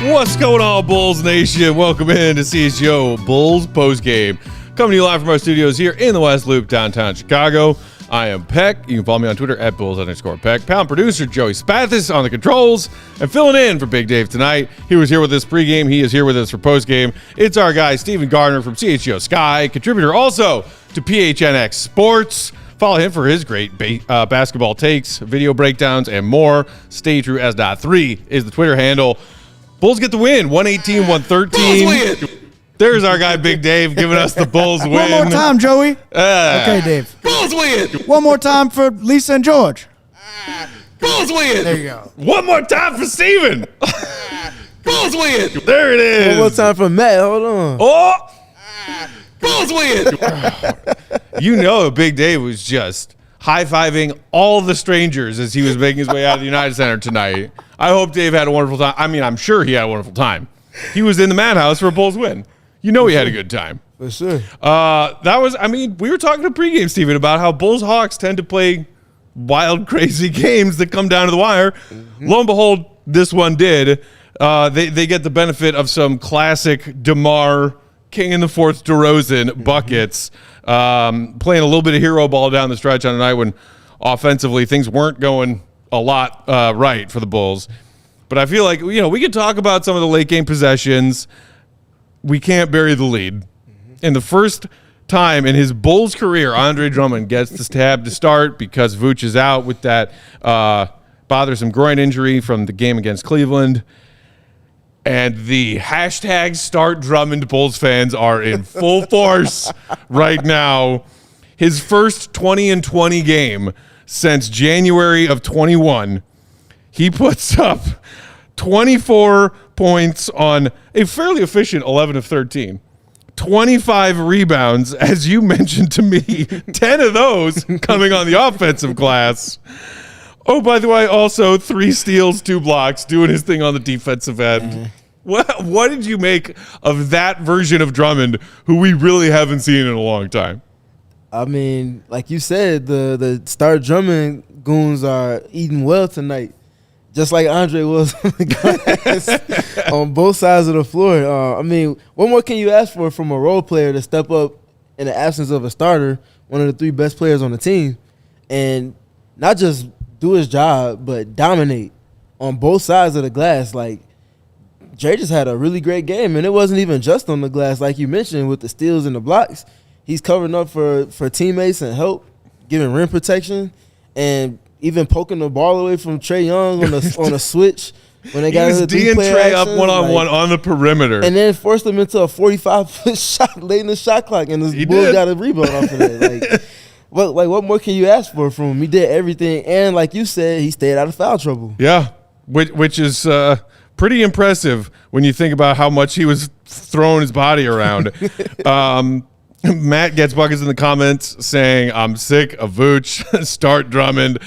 What's going on, Bulls Nation? Welcome in to CHGO Bulls Postgame. Coming to you live from our studios here in the West Loop, downtown Chicago. I am Peck. You can follow me on Twitter at Bulls_Peck. Pound producer Joey Spathis on the controls. And filling in for Big Dave tonight. He was here with us pregame. He is here with us for postgame. It's our guy, Steven Gardner from CHGO Sky, contributor also to PHNX Sports. Follow him for his great basketball takes, video breakdowns, and more. Stay true as .3 is the Twitter handle. Bulls get the win, 118-113. There's our guy, Big Dave, giving us the Bulls win. One more time, Joey. Okay, Dave. Bulls win. One more time for Lisa and George. Bulls win. There you go. One more time for Steven. Bulls win. There it is. One more time for Matt. Hold on. Oh! Bulls win. You know, Big Dave was just high-fiving all the strangers as he was making his way out of the United Center tonight. I hope Dave had a wonderful time. I mean, I'm sure he had a wonderful time. He was in the madhouse for a Bulls win. You know he had a good time. For sure. We were talking to pregame, Steven, about how Bulls-Hawks tend to play wild, crazy games that come down to the wire. Mm-hmm. Lo and behold, this one did. They get the benefit of some classic DeMar, King in the Fourth DeRozan buckets, playing a little bit of hero ball down the stretch on a night when offensively things weren't going a lot right for the Bulls. But I feel like, we could talk about some of the late game possessions. We can't bury the lead. And the first time in his Bulls career, Andre Drummond gets this tab to start because Vuć is out with that bothersome groin injury from the game against Cleveland. And the hashtag Start Drummond Bulls fans are in full force right now. His first 20-20 game since January of 21, he puts up 24 points on a fairly efficient 11 of 13. 25 rebounds, as you mentioned to me, 10 of those coming on the offensive glass. Oh, by the way, also 3 steals, 2 blocks, doing his thing on the defensive end. What did you make of that version of Drummond, who we really haven't seen in a long time? I mean, like you said, the Start Drummond goons are eating well tonight, just like Andre was on both sides of the floor. What more can you ask for from a role player to step up in the absence of a starter, one of the 3 best players on the team, and not just do his job, but dominate on both sides of the glass? Like, Dre just had a really great game, and it wasn't even just on the glass, like you mentioned, with the steals and the blocks. He's covering up for teammates and help, giving rim protection, and even poking the ball away from Trae Young on a switch when they got into the D-player Trae up one-on-one on the perimeter. And then forced him into a 45-foot shot late in the shot clock, and the Bulls got a rebound off of that. What more can you ask for from him? He did everything, and like you said, he stayed out of foul trouble. Yeah, which is pretty impressive when you think about how much he was throwing his body around. Matt gets buckets in the comments saying, I'm sick of Vuć. Start Drummond.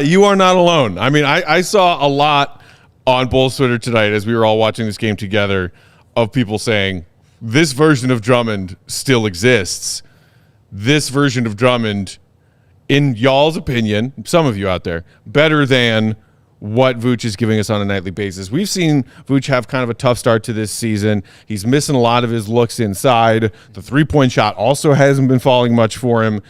You are not alone. I mean, I saw a lot on Bulls Twitter tonight as we were all watching this game together of people saying, this version of Drummond still exists. This version of Drummond, in y'all's opinion, some of you out there, better than what Vuć is giving us on a nightly basis. We've seen Vuć have kind of a tough start to this season. He's missing a lot of his looks inside. The three-point shot also hasn't been falling much for him.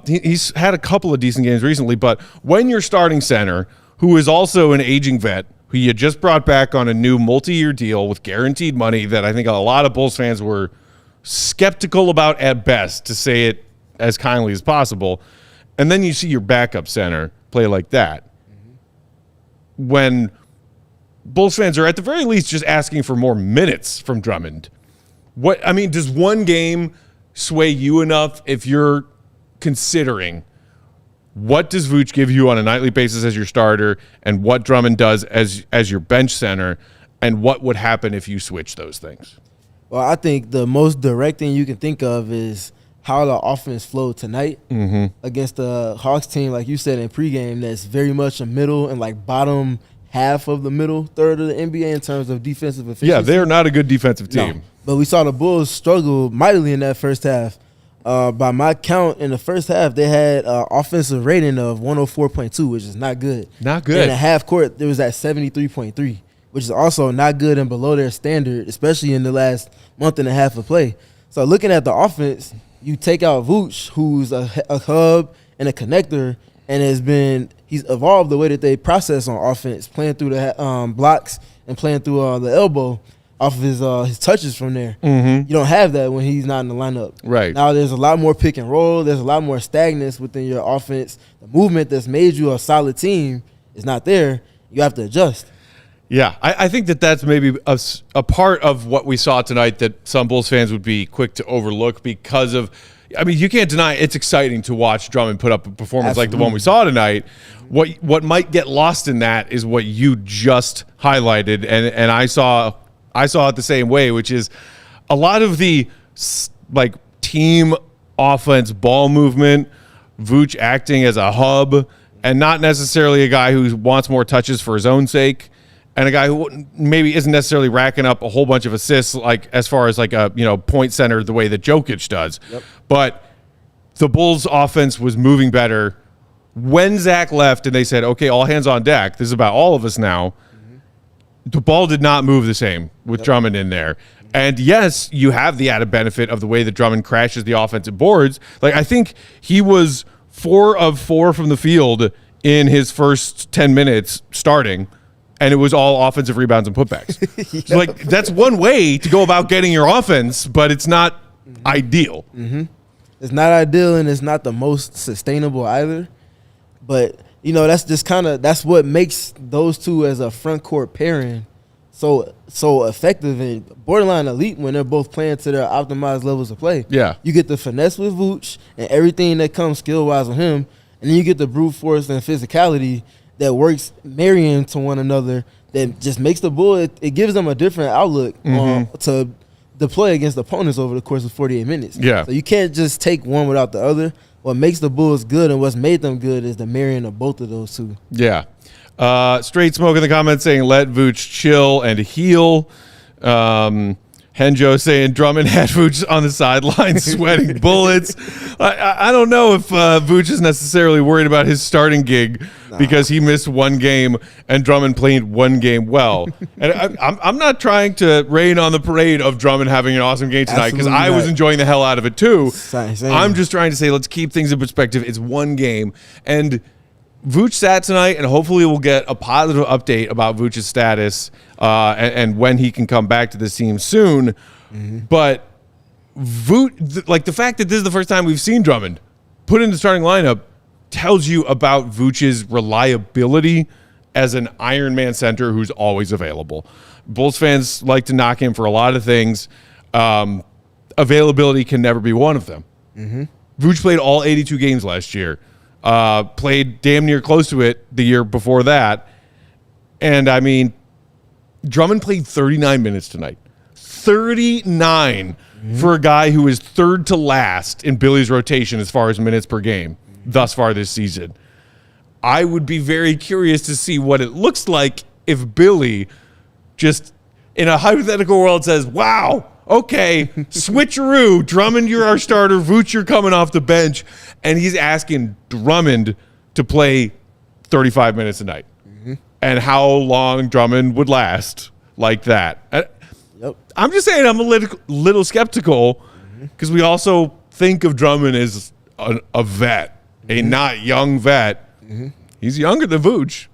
He's had a couple of decent games recently, but when your starting center, who is also an aging vet, who you just brought back on a new multi-year deal with guaranteed money that I think a lot of Bulls fans were skeptical about at best, to say it as kindly as possible, and then you see your backup center play like that, when Bulls fans are at the very least just asking for more minutes from Drummond. Does one game sway you enough if you're considering what does Vuć give you on a nightly basis as your starter and what Drummond does as your bench center, and what would happen if you switch those things? Well, I think the most direct thing you can think of is how the offense flowed tonight against the Hawks team, like you said in pregame, that's very much a middle and like bottom half of the middle third of the NBA in terms of defensive efficiency. Yeah, they're not a good defensive team. No. But we saw the Bulls struggle mightily in that first half. By my count, in the first half, they had an offensive rating of 104.2, which is not good. Not good. In the half court, there was at 73.3, which is also not good and below their standard, especially in the last month and a half of play. So looking at the offense, you take out Vuć, who's a hub and a connector, and he's evolved the way that they process on offense, playing through the blocks and playing through the elbow off of his touches from there. You don't have that when he's not in the lineup. Right. Now there's a lot more pick and roll. There's a lot more stagnance within your offense. The movement that's made you a solid team is not there. You have to adjust. Yeah, I think that's maybe a part of what we saw tonight that some Bulls fans would be quick to overlook because of, I mean, you can't deny it's exciting to watch Drummond put up a performance like the one we saw tonight. What might get lost in that is what you just highlighted, and I saw it the same way, which is a lot of the like team offense ball movement, Vuć acting as a hub, and not necessarily a guy who wants more touches for his own sake. And a guy who maybe isn't necessarily racking up a whole bunch of assists, like as far as like a point center the way that Jokic does. Yep. But the Bulls' offense was moving better when Zach left, and they said, "Okay, all hands on deck. This is about all of us now." The ball did not move the same with Drummond in there. And yes, you have the added benefit of the way that Drummond crashes the offensive boards. Like I think he was 4 of 4 from the field in his first 10 minutes starting. And it was all offensive rebounds and putbacks. So like that's one way to go about getting your offense, but it's not ideal. It's not ideal, and it's not the most sustainable either. But that's just that's what makes those two as a front court pairing so effective and borderline elite when they're both playing to their optimized levels of play. Yeah, you get the finesse with Vuć and everything that comes skill wise with him, and then you get the brute force and physicality that works marrying to one another, that just makes the Bull, it gives them a different outlook to deploy against opponents over the course of 48 minutes. Yeah. So you can't just take one without the other. What makes the Bulls good and what's made them good is the marrying of both of those two. Yeah. Straight Smoke in the comments saying, let Vuć chill and heal. Henjo saying Drummond had Vuć on the sideline sweating bullets. I don't know if Vuć is necessarily worried about his starting gig because he missed one game and Drummond played one game well. And I'm not trying to rain on the parade of Drummond having an awesome game tonight because I was enjoying the hell out of it too. Same. I'm just trying to say let's keep things in perspective. It's one game. And Vuć sat tonight, and hopefully we'll get a positive update about Vuć's status and when he can come back to this team soon. But Vuć, the fact that this is the first time we've seen Drummond put in the starting lineup tells you about Vuć's reliability as an Iron Man center who's always available. Bulls fans like to knock him for a lot of things. Availability can never be one of them. Vuć played all 82 games last year. Played damn near close to it the year before that. And, I mean, Drummond played 39 minutes tonight. 39 for a guy who is third to last in Billy's rotation as far as minutes per game thus far this season. I would be very curious to see what it looks like if Billy just, in a hypothetical world, says, wow, okay, switcheroo, Drummond, you're our starter, Vuć, you're coming off the bench, and he's asking Drummond to play 35 minutes a night. And how long Drummond would last like that. I'm just saying I'm a little skeptical because we also think of Drummond as a vet, a not young vet. He's younger than Vuć,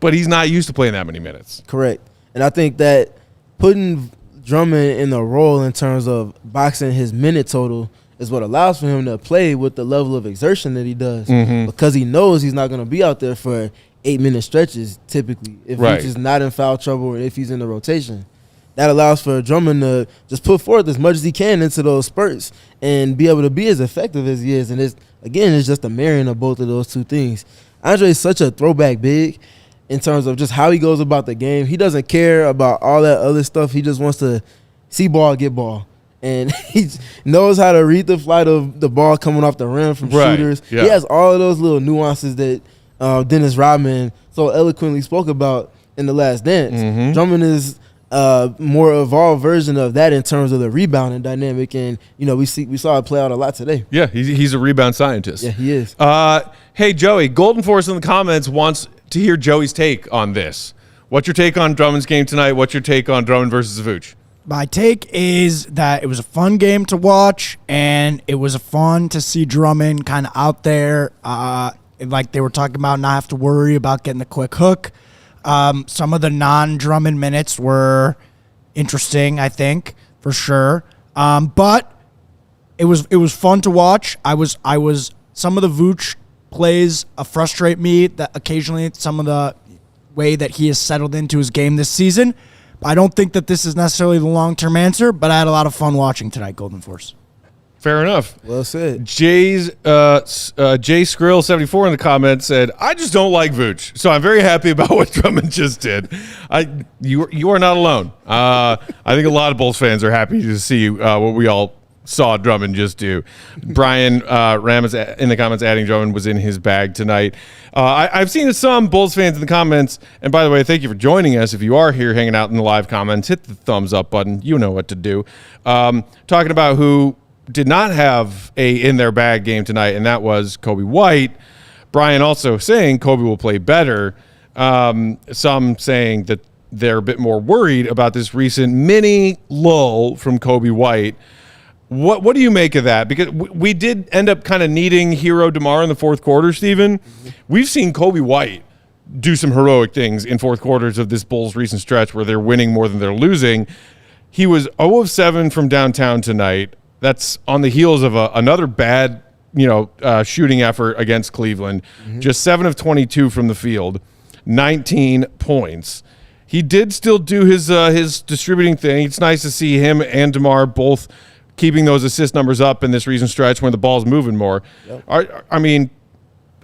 but he's not used to playing that many minutes. Correct. And I think that putting Drummond in the role in terms of boxing his minute total is what allows for him to play with the level of exertion that he does because he knows he's not going to be out there for 8-minute stretches typically if Vuć is not in foul trouble or if he's in the rotation. that allows for Drummond to just put forth as much as he can into those spurts and be able to be as effective as he is. And it's just a marrying of both of those two things. Andre is such a throwback big in terms of just how he goes about the game. He doesn't care about all that other stuff. He just wants to see ball, get ball. And he knows how to read the flight of the ball coming off the rim from shooters. Yeah. He has all of those little nuances that Dennis Rodman so eloquently spoke about in The Last Dance. Mm-hmm. Drummond is more evolved version of that in terms of the rebounding dynamic, and we saw it play out a lot today. Yeah, he's a rebound scientist. Yeah, he is. Hey, Joey, Golden Force in the comments wants to hear Joey's take on this. What's your take on Drummond's game tonight? What's your take on Drummond versus Vuć? My take is that it was a fun game to watch, and it was fun to see Drummond kind of out there, like they were talking about, not have to worry about getting the quick hook. Some of the non-Drummond minutes were interesting, I think, for sure. But it was fun to watch. I was some of the Vuć plays frustrate me, that occasionally some of the way that he has settled into his game this season. I don't think that this is necessarily the long-term answer, but I had a lot of fun watching tonight, Golden Force. Fair enough. Well said. Jay Skrill 74 in the comments said, "I just don't like Vuć, so I'm very happy about what Drummond just did." You are not alone. I think a lot of Bulls fans are happy to see what we all saw Drummond just do. Brian Ram is in the comments adding Drummond was in his bag tonight. I've seen some Bulls fans in the comments, and by the way, thank you for joining us. If you are here hanging out in the live comments, hit the thumbs up button. You know what to do. Talking about who did not have a in their bag game tonight, and that was Coby White. Brian also saying Coby will play better. Some saying that they're a bit more worried about this recent mini lull from Coby White. What do you make of that? Because we did end up kind of needing hero DeMar in the fourth quarter, Steven. Mm-hmm. We've seen Coby White do some heroic things in fourth quarters of this Bulls recent stretch where they're winning more than they're losing. He was 0 of 7 from downtown tonight. That's on the heels of another bad, shooting effort against Cleveland. Mm-hmm. Just 7 of 22 from the field, 19 points. He did still do his distributing thing. It's nice to see him and DeMar both keeping those assist numbers up in this recent stretch when the ball's moving more. Yep.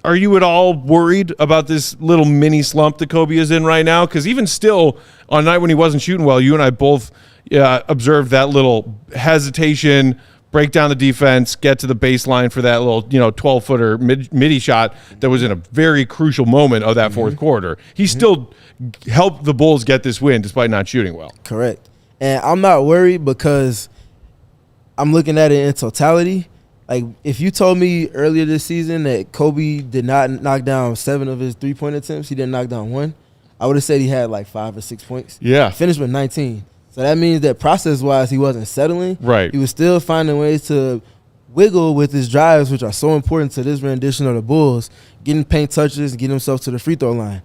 Are you at all worried about this little mini slump that Coby is in right now? Because even still, on a night when he wasn't shooting well, you and I both observed that little hesitation, break down the defense, get to the baseline for that little 12-footer midi shot that was in a very crucial moment of that fourth quarter. He still helped the Bulls get this win despite not shooting well. Correct. And I'm not worried because I'm looking at it in totality. Like, if you told me earlier this season that Coby did not knock down 7 of his three-point attempts, he didn't knock down 1, I would have said he had like 5 or 6 points. Yeah. Finished with 19. So that means that process-wise, he wasn't settling. Right. He was still finding ways to wiggle with his drives, which are so important to this rendition of the Bulls, getting paint touches and getting himself to the free throw line.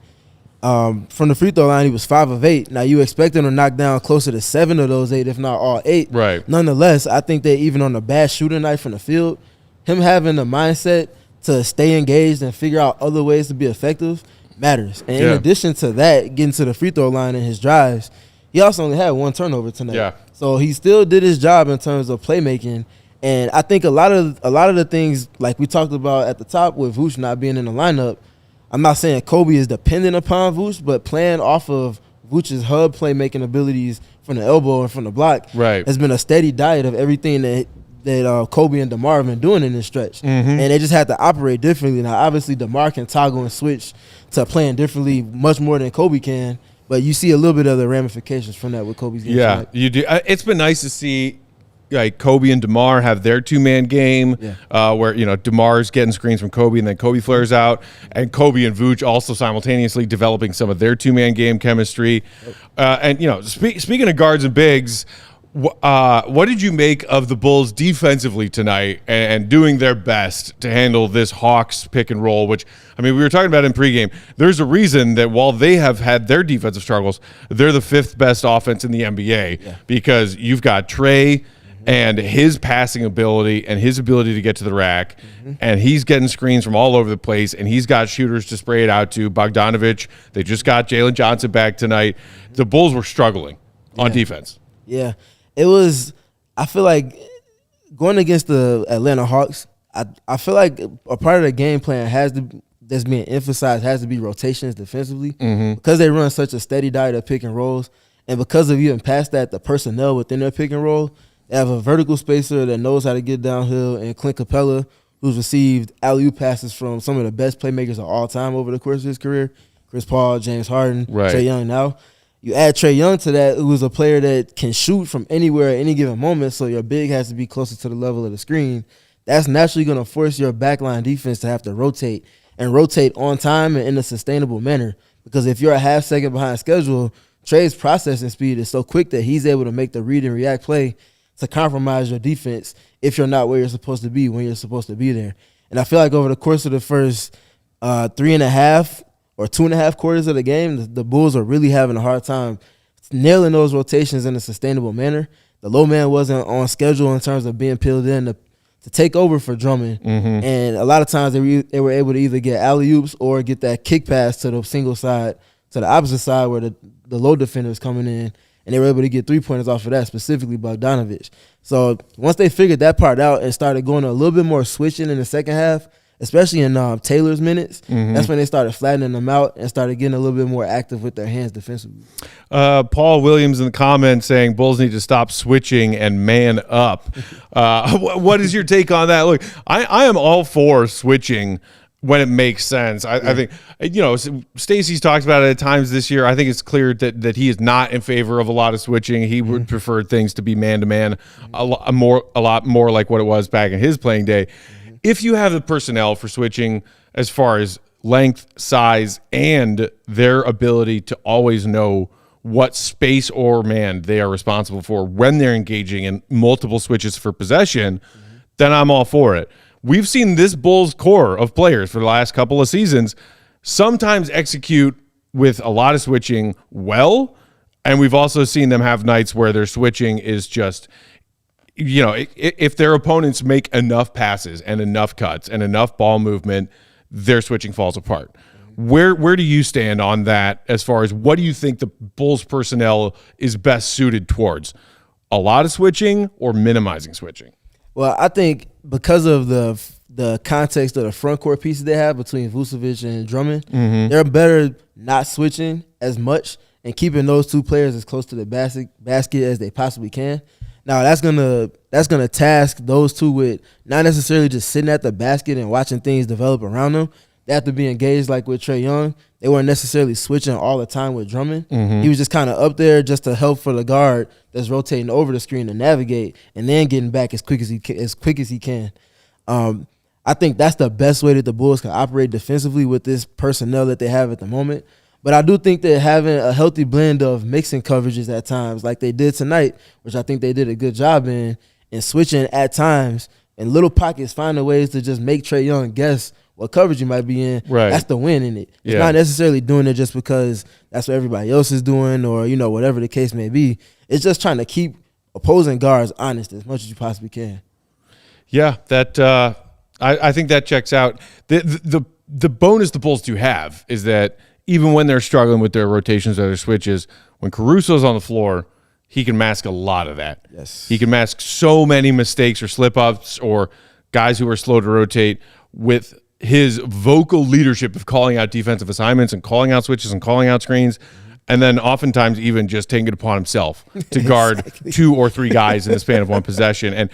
From the free throw line, he was 5 of 8. Now, you expect him to knock down closer to 7 of those 8, if not all 8. Right. Nonetheless, I think that even on a bad shooting night from the field, him having the mindset to stay engaged and figure out other ways to be effective matters. And in addition to that, getting to the free throw line in his drives, he also only had 1 turnover tonight. Yeah. So he still did his job in terms of playmaking. And I think a lot of the things, like we talked about at the top with Vuć not being in the lineup, I'm not saying Coby is dependent upon Vuć, but playing off of Vuč's hub playmaking abilities from the elbow and from the block has been a steady diet of everything that Coby and DeMar have been doing in this stretch. Mm-hmm. And they just have to operate differently. Now, obviously, DeMar can toggle and switch to playing differently much more than Coby can, but you see a little bit of the ramifications from that with Coby's game. Yeah, you do. It's been nice to see like Coby and DeMar have their two-man game where, DeMar's getting screens from Coby and then Coby flares out, and Coby and Vuć also simultaneously developing some of their two-man game chemistry. Speaking of guards and bigs, what did you make of the Bulls defensively tonight and doing their best to handle this Hawks pick and roll, which, we were talking about in pregame. There's a reason that while they have had their defensive struggles, they're the 5th best offense in the NBA because you've got Trae and his passing ability and his ability to get to the rack, and he's getting screens from all over the place, and he's got shooters to spray it out to. Bogdanovich, they just got Jalen Johnson back tonight. The Bulls were struggling on defense. Yeah, it was. I feel like going against the Atlanta Hawks, I feel like a part of the game plan that's being emphasized has to be rotations defensively because they run such a steady diet of pick and rolls, and because of even past that, the personnel within their pick and roll, they have a vertical spacer that knows how to get downhill, and Clint Capella, who's received alley-oop passes from some of the best playmakers of all time over the course of his career, Chris Paul, James Harden, Trae Young now. You add Trae Young to that, who is a player that can shoot from anywhere at any given moment, so your big has to be closer to the level of the screen. That's naturally going to force your backline defense to have to rotate on time and in a sustainable manner. Because if you're a half second behind schedule, Trae's processing speed is so quick that he's able to make the read and react play to compromise your defense if you're not where you're supposed to be when you're supposed to be there. And I feel like over the course of the first 3.5 or 2.5 quarters of the game, the Bulls are really having a hard time nailing those rotations in a sustainable manner. The low man wasn't on schedule in terms of being peeled in to take over for Drummond. And a lot of times they were able to either get alley-oops or get that kick pass to the single side, to the opposite side where the low defender is coming in, and they were able to get three-pointers off of that, specifically Bogdanovich. So once they figured that part out and started going a little bit more switching in the second half, especially in Taylor's minutes, that's when they started flattening them out and started getting a little bit more active with their hands defensively. Paul Williams in the comments saying Bulls need to stop switching and man up. What is your take on that? Look, I am all for switching when it makes sense. I think, Stacey's talked about it at times this year. I think it's clear that he is not in favor of a lot of switching. He would prefer things to be man-to-man, a lot more like what it was back in his playing day. If you have the personnel for switching as far as length, size, and their ability to always know what space or man they are responsible for when they're engaging in multiple switches for possession, then I'm all for it. We've seen this Bulls core of players for the last couple of seasons sometimes execute with a lot of switching well, and we've also seen them have nights where their switching is just – if their opponents make enough passes and enough cuts and enough ball movement, their switching falls apart. Where do you stand on that as far as what do you think the Bulls personnel is best suited towards? A lot of switching or minimizing switching? Well, I think because of the context of the front court pieces they have between Vucevic and Drummond, they're better not switching as much and keeping those two players as close to the basket as they possibly can. Now that's gonna task those two with not necessarily just sitting at the basket and watching things develop around them. They have to be engaged like with Trae Young. They weren't necessarily switching all the time with Drummond. He was just kind of up there just to help for the guard that's rotating over the screen to navigate and then getting back as quick as he can. I think that's the best way that the Bulls can operate defensively with this personnel that they have at the moment. But I do think that having a healthy blend of mixing coverages at times, like they did tonight, which I think they did a good job in, and switching at times in little pockets, finding ways to just make Trae Young guess what coverage you might be in. Right. That's the win in it. It's not necessarily doing it just because that's what everybody else is doing or, whatever the case may be. It's just trying to keep opposing guards honest as much as you possibly can. Yeah, that I think that checks out. The bonus the Bulls do have is that even when they're struggling with their rotations or their switches, when Caruso's on the floor, he can mask a lot of that. Yes. He can mask so many mistakes or slip-ups or guys who are slow to rotate with his vocal leadership of calling out defensive assignments and calling out switches and calling out screens, and then oftentimes even just taking it upon himself to guard 2 or 3 guys in the span of one possession. And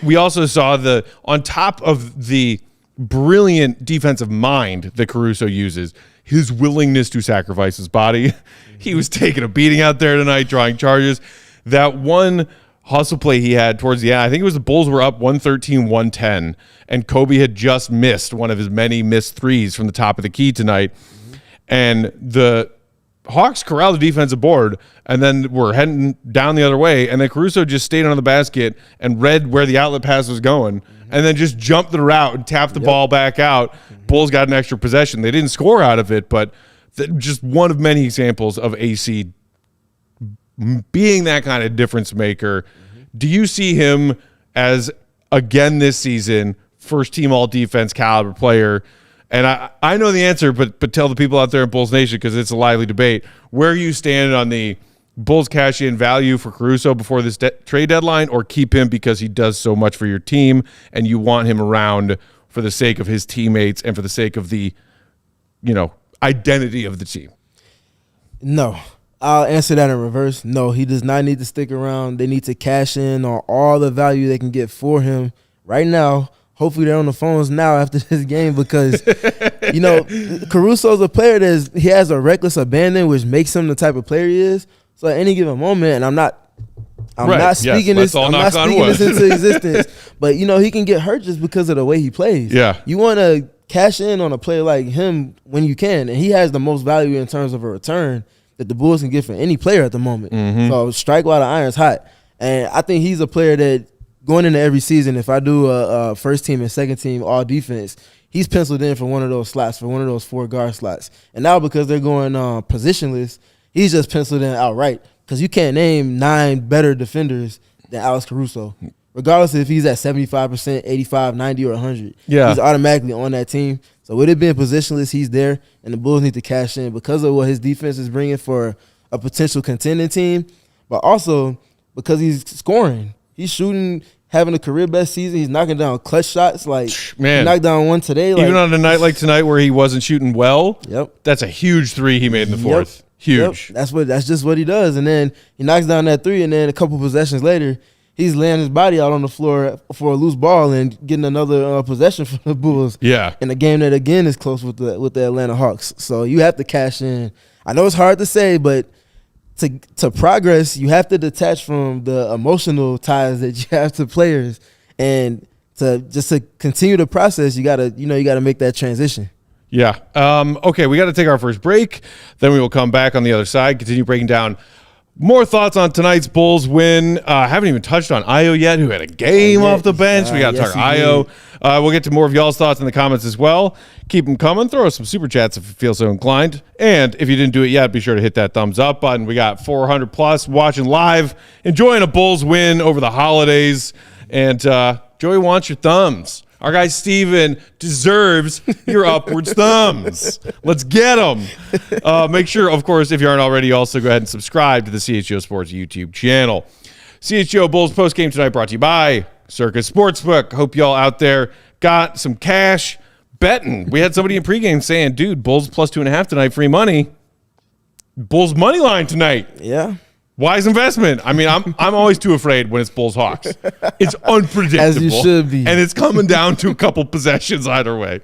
we also saw on top of the brilliant defensive mind that Caruso uses, his willingness to sacrifice his body. He was taking a beating out there tonight, drawing charges. That one hustle play he had towards the end, I think it was the Bulls were up 113-110, and Coby had just missed one of his many missed threes from the top of the key tonight. And the Hawks corralled the defensive board, and then were heading down the other way, and then Caruso just stayed on the basket and read where the outlet pass was going, and then just jumped the route and tapped the ball back out. Bulls got an extra possession. They didn't score out of it, but just one of many examples of AC being that kind of difference maker. Do you see him as, again this season, first-team all-defense caliber player? And I know the answer, but tell the people out there in Bulls Nation, because it's a lively debate, where are you standing on the Bulls cash in value for Caruso before this trade deadline, or keep him because he does so much for your team and you want him around for the sake of his teammates and for the sake of the, identity of the team? No. I'll answer that in reverse. No, he does not need to stick around. They need to cash in on all the value they can get for him right now. Hopefully they're on the phones now after this game because, Caruso's a player he has a reckless abandon, which makes him the type of player he is. So at any given moment, and I'm not speaking this into existence, but he can get hurt just because of the way he plays. Yeah. You want to cash in on a player like him when you can, and he has the most value in terms of a return that the Bulls can get for any player at the moment. Mm-hmm. So strike while the iron's hot. And I think he's a player that going into every season, if I do a first team and second team all defense, he's penciled in for one of those slots, for one of those 4 guard slots. And now because they're going positionless, he's just penciled in outright because you can't name 9 better defenders than Alex Caruso. Regardless if he's at 75%, 85, 90, or 100. Yeah. He's automatically on that team. So with it being positionless, he's there, and the Bulls need to cash in because of what his defense is bringing for a potential contending team, but also because he's scoring. He's shooting, having a career-best season. He's knocking down clutch shots. Like, man, he knocked down one today. Even on a night like tonight where he wasn't shooting well, yep, that's a huge 3 he made in the fourth. Yep. Huge. Yep. That's just what he does. And then he knocks down that 3, and then a couple possessions later, he's laying his body out on the floor for a loose ball and getting another possession for the Bulls. Yeah. In a game that, again, is close with the Atlanta Hawks. So you have to cash in. I know it's hard to say, but to progress, you have to detach from the emotional ties that you have to players. And to continue the process, you gotta make that transition. Yeah. Okay, we got to take our first break. Then we will come back on the other side, continue breaking down more thoughts on tonight's Bulls win. Haven't even touched on Ayo yet, who had a game off the bench. We got to talk Ayo. We'll get to more of y'all's thoughts in the comments as well. Keep them coming. Throw us some super chats if you feel so inclined. And if you didn't do it yet, be sure to hit that thumbs up button. We got 400 plus watching live, enjoying a Bulls win over the holidays. And Joey wants your thumbs. Our guy Steven deserves your upwards thumbs. Let's get them. Make sure, of course, if you aren't already, also go ahead and subscribe to the CHGO Sports YouTube channel. CHGO Bulls Postgame tonight brought to you by Circa Sportsbook. Hope y'all out there got some cash betting. We had somebody in pregame saying, dude, Bulls plus 2.5 tonight, free money. Bulls money line tonight. Yeah. Wise investment. I mean, I'm always too afraid when it's Bulls Hawks. It's unpredictable. As you should be. And it's coming down to a couple possessions either way.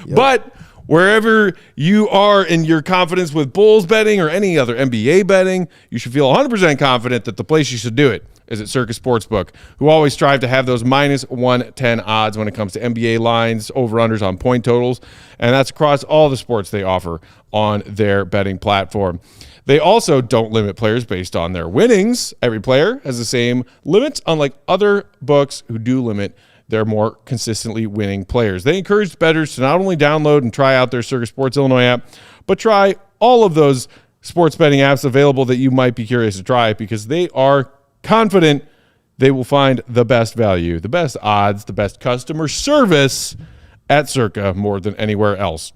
Yep. But wherever you are in your confidence with Bulls betting or any other NBA betting, you should feel 100% confident that the place you should do it is at Circa Sportsbook, who always strive to have those minus 110 odds when it comes to NBA lines, over-unders on point totals, and that's across all the sports they offer on their betting platform. They also don't limit players based on their winnings. Every player has the same limits, unlike other books who do limit their more consistently winning players. They encourage bettors to not only download and try out their Circa Sports Illinois app, but try all of those sports betting apps available that you might be curious to try, because they are confident they will find the best value, the best odds, the best customer service at Circa more than anywhere else.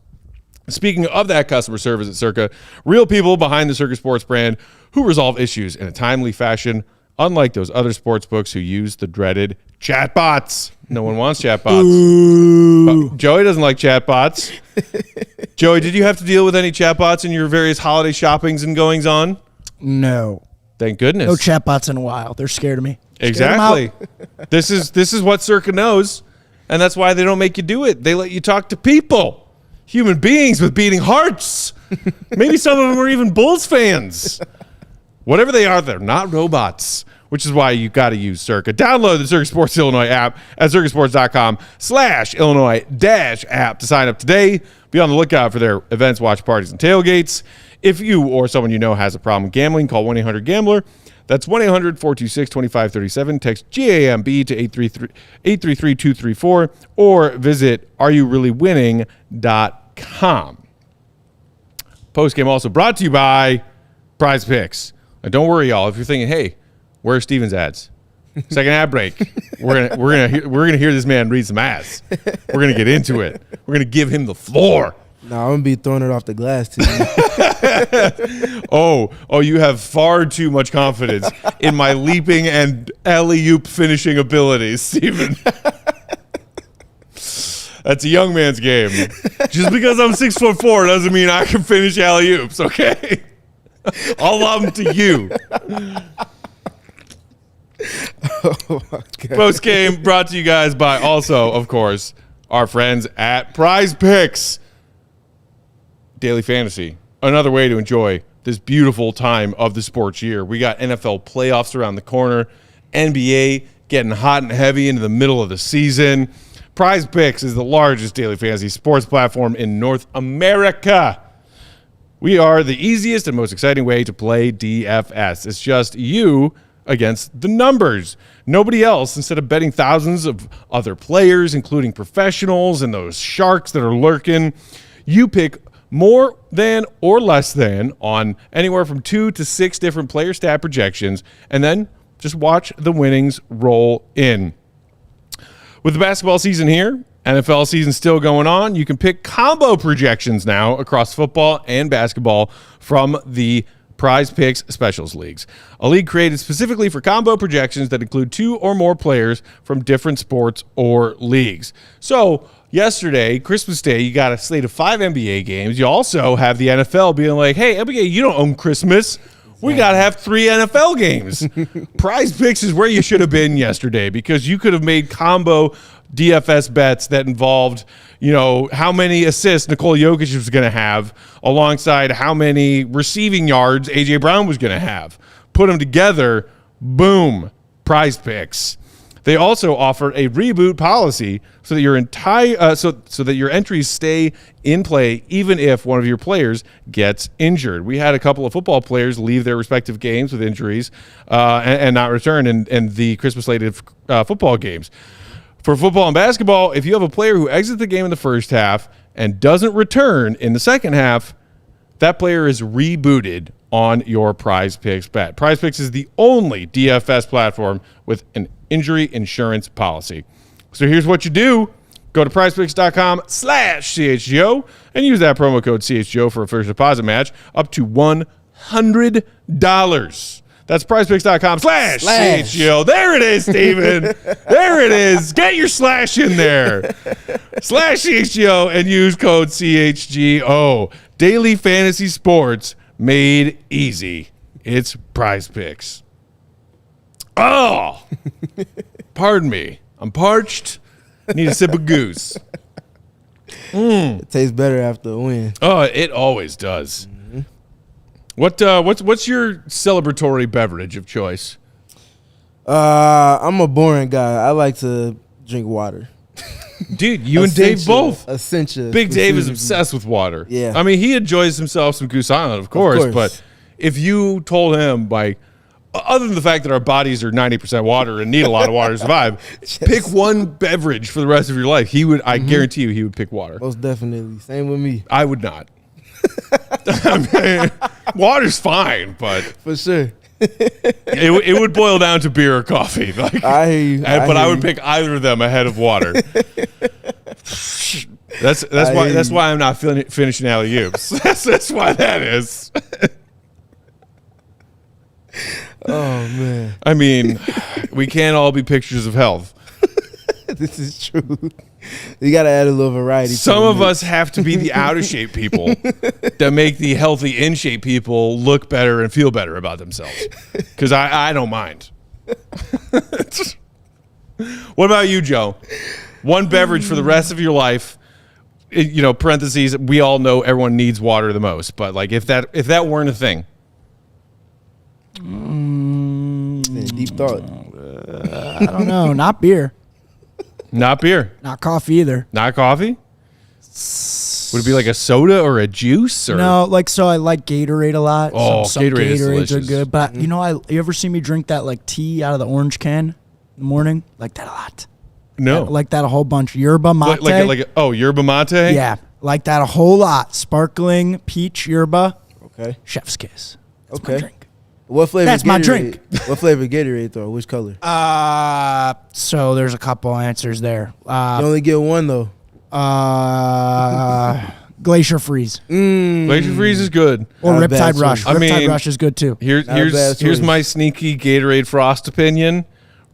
Speaking of that customer service at Circa, real people behind the Circa Sports brand who resolve issues in a timely fashion, unlike those other sports books who use the dreaded chatbots. No one wants chatbots. Joey doesn't like chatbots. Joey, did you have to deal with any chatbots in your various holiday shoppings and goings on? No. Thank goodness. No chatbots in a while. They're scared of me. Exactly. This is what Circa knows, and that's why they don't make you do it. They let you talk to people. Human beings with beating hearts. Maybe some of them are even Bulls fans. Whatever they are, they're not robots, which is why you got to use Circa. Download the Circa Sports Illinois app at circasports.com/Illinois-app to sign up today. Be on the lookout for their events, watch parties, and tailgates. If you or someone you know has a problem gambling, call 1-800-GAMBLER. That's 1-800-426-2537. Text GAMB to 833-234 or visit areyoureallywinning.com. Postgame also brought to you by Prize Picks. Now, don't worry, y'all. If you're thinking, hey, where's Steven's ads? Second ad break. We're gonna hear this man read some ads. We're gonna get into it. We're gonna give him the floor. No, I'm gonna be throwing it off the glass to you. Oh, you have far too much confidence in my leaping and alley-oop finishing abilities, Steven. That's a young man's game. Just because I'm 6'4" doesn't mean I can finish alley-oops, okay? I'll lob them to you. Oh my God. Post game brought to you guys by also, of course, our friends at Prize Picks. Daily fantasy, another way to enjoy this beautiful time of the sports year. We got NFL playoffs around the corner, NBA getting hot and heavy into the middle of the season. Prize Picks is the largest daily fantasy sports platform in North America. We are the easiest and most exciting way to play DFS. It's just you against the numbers. Nobody else, instead of betting thousands of other players, including professionals and those sharks that are lurking, you pick more than or less than on anywhere from 2 to 6 different player stat projections, and then just watch the winnings roll in. With the basketball season here, NFL season still going on, you can pick combo projections now across football and basketball from the Prize Picks Specials Leagues, a league created specifically for combo projections that include 2 or more players from different sports or leagues. So yesterday, Christmas Day, you got a slate of 5 NBA games. You also have the NFL being like, hey, NBA, you don't own Christmas. We got to have 3 NFL games. Prize Picks is where you should have been yesterday, because you could have made combo DFS bets that involved, how many assists Nikola Vucevic was going to have alongside how many receiving yards A.J. Brown was going to have. Put them together, boom, Prize Picks. They also offer a reboot policy so that your so that your entries stay in play even if one of your players gets injured. We had a couple of football players leave their respective games with injuries and not return in the Christmas-slated football games. For football and basketball, if you have a player who exits the game in the first half and doesn't return in the second half, that player is rebooted on your Prize Picks bet. Prize Picks is the only DFS platform with an injury insurance policy. So here's what you do. Go to prizepicks.com/CHGO and use that promo code CHGO for a first deposit match up to $100. That's prizepicks.com/CHGO. There it is, Steven. There it is. Get your slash in there. /CHGO and use code CHGO. Daily fantasy sports made easy. It's Prize Picks. Oh, pardon me. I'm parched. Need a sip of goose. It tastes better after a win. Oh, it always does. What's your celebratory beverage of choice? I'm a boring guy. I like to drink water. Dude, you and Dave both. Essential. Big Dave is obsessed with water. Yeah. I mean, he enjoys himself some Goose Island, of course. But if you told him, other than the fact that our bodies are 90% water and need a lot of water to survive, pick one beverage for the rest of your life, he would. I guarantee you, he would pick water. Most definitely. Same with me. I would not. I mean, water's fine, but for sure, it would boil down to beer or coffee. I hear you. I would pick either of them ahead of water. That's why I'm not finishing alley-oops. That's why that is. Oh man. I mean, we can't all be pictures of health. This is true. You got to add a little variety. Some of us have to be the out of shape people that make the healthy in shape people look better and feel better about themselves. Because I don't mind. What about you, Joe? One beverage for the rest of your life. Parentheses. We all know everyone needs water the most, but if that weren't a thing. Deep thought. I don't know. Not beer. Not beer. Not coffee either. Not coffee? Would it be like a soda or a juice? Or? No, so I like Gatorade a lot. Oh, some Gatorade is Gatorades delicious. are good. But you ever see me drink that tea out of the orange can in the morning? Like that a lot. No. Like that a whole bunch. Yerba mate. Yerba mate? Yeah, like that a whole lot. Sparkling peach yerba. Okay. Chef's kiss. That's Okay. my drink. What flavor? That's my drink. What flavor Gatorade though? Which color? So there's a couple answers there. You only get one though. Glacier Freeze Glacier Freeze is good. or Not a bad Riptide Rush. choice. I Riptide mean- Rush is good too. Here's Not a bad here's choice. my sneaky Gatorade Frost opinion.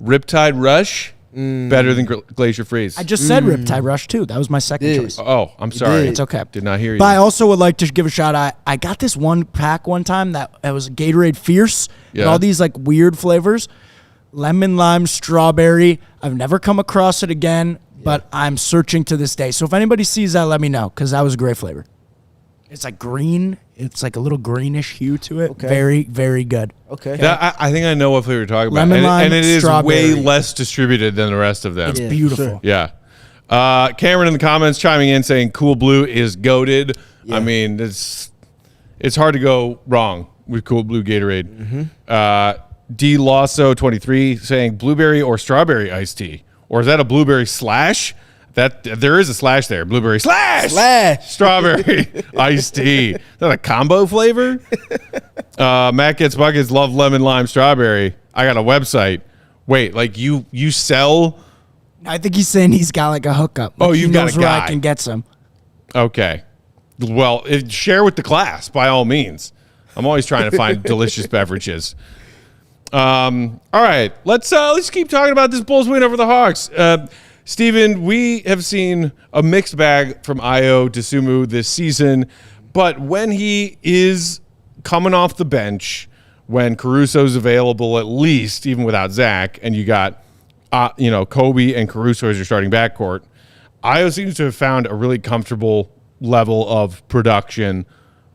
Riptide Rush better than Glacier Freeze. I just said Riptide Rush too. That was my second Did. choice. Oh, I'm sorry. did. It's okay. Did not hear you. But I also would like to give a shout out. I got this one pack one time that was Gatorade Fierce with Yeah. all these like weird flavors. Lemon, lime, strawberry. I've never come across it again, but I'm searching to this day. So if anybody sees that, let me know because that was a great flavor. It's like green. It's like a little greenish hue to it. Okay. Very, very good. Okay. I think I know what flavor you're talking about. Lemon, lime, and it is strawberry. way less distributed than the rest of them. It's Yeah, beautiful. sure. Yeah. Cameron in the comments chiming in saying Cool Blue is goated. Yeah. I mean, it's hard to go wrong with Cool Blue Gatorade. D Lasso 23 saying blueberry or strawberry iced tea. Or is that a blueberry slash? That there is a slash there. Blueberry slash. Strawberry iced tea. Is that a combo flavor? Matt Gets Buckets love lemon lime strawberry. I got a website. Wait, like you sell? I think he's saying he's got like a hookup. Oh, Like, he you've got a knows where I guy. can get some. Okay. Well, share with the class by all means. I'm always trying to find delicious beverages. All right, let's keep talking about this Bulls win over the Hawks. Steven, we have seen a mixed bag from Ayo Dosunmu this season, but when he is coming off the bench, when Caruso's available at least, even without Zach, and you got Coby and Caruso as your starting backcourt, Ayo seems to have found a really comfortable level of production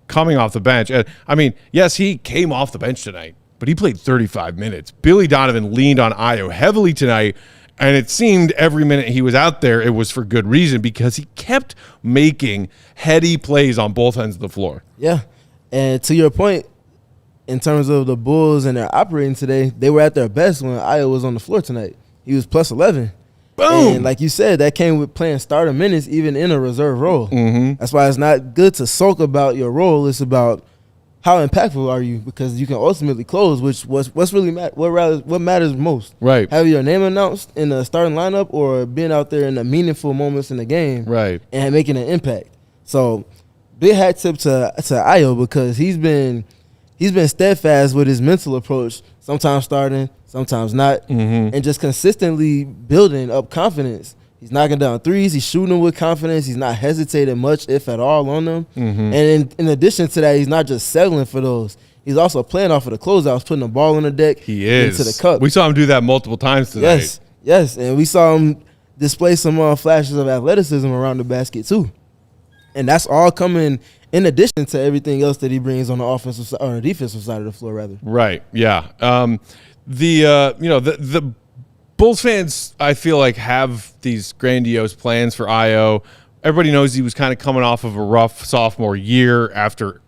coming off the bench. And I mean, yes, he came off the bench tonight, but he played 35 minutes. Billy Donovan leaned on Ayo heavily tonight, and it seemed every minute he was out there, it was for good reason because he kept making heady plays on both ends of the floor. Yeah. And to your point, in terms of the Bulls and their operating today, they were at their best when Ayo was on the floor tonight. He was plus 11. Boom! And like you said, that came with playing starter minutes even in a reserve role. Mm-hmm. That's why it's not good to sulk about your role. It's about how impactful are you, because you can ultimately close, which what's really what matters most. Right. Have your name announced in the starting lineup or being out there in the meaningful moments in the game, Right. and making an impact. So big hat tip to Ayo, because he's been steadfast with his mental approach, sometimes starting, sometimes not, and just consistently building up confidence. He's knocking down threes. He's shooting them with confidence. He's not hesitating much, if at all, on them. And in addition to that, he's not just settling for those. He's also playing off of the closeouts, putting the ball on the deck He is. into the cup. We saw him do that multiple times tonight. Yes. And we saw him display some flashes of athleticism around the basket, too. And that's all coming in addition to everything else that he brings on the offensive side, or the defensive side of the floor, rather. Right. Yeah. The Bulls fans, I feel like, have these grandiose plans for Ayo. Everybody knows he was kind of coming off of a rough sophomore year after,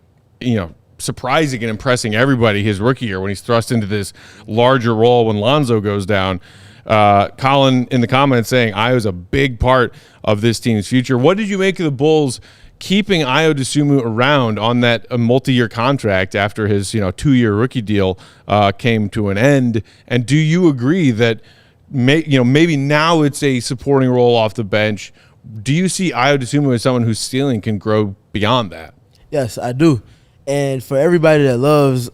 surprising and impressing everybody his rookie year when he's thrust into this larger role when Lonzo goes down. Colin in the comments saying Ayo's a big part of this team's future. What did you make of the Bulls keeping Ayo Dosunmu around on that multi-year contract after his 2-year rookie deal came to an end? And do you agree that maybe now it's a supporting role off the bench? Do you see Ayo Dosunmu as someone whose ceiling can grow beyond that? Yes, I do. And for everybody that loves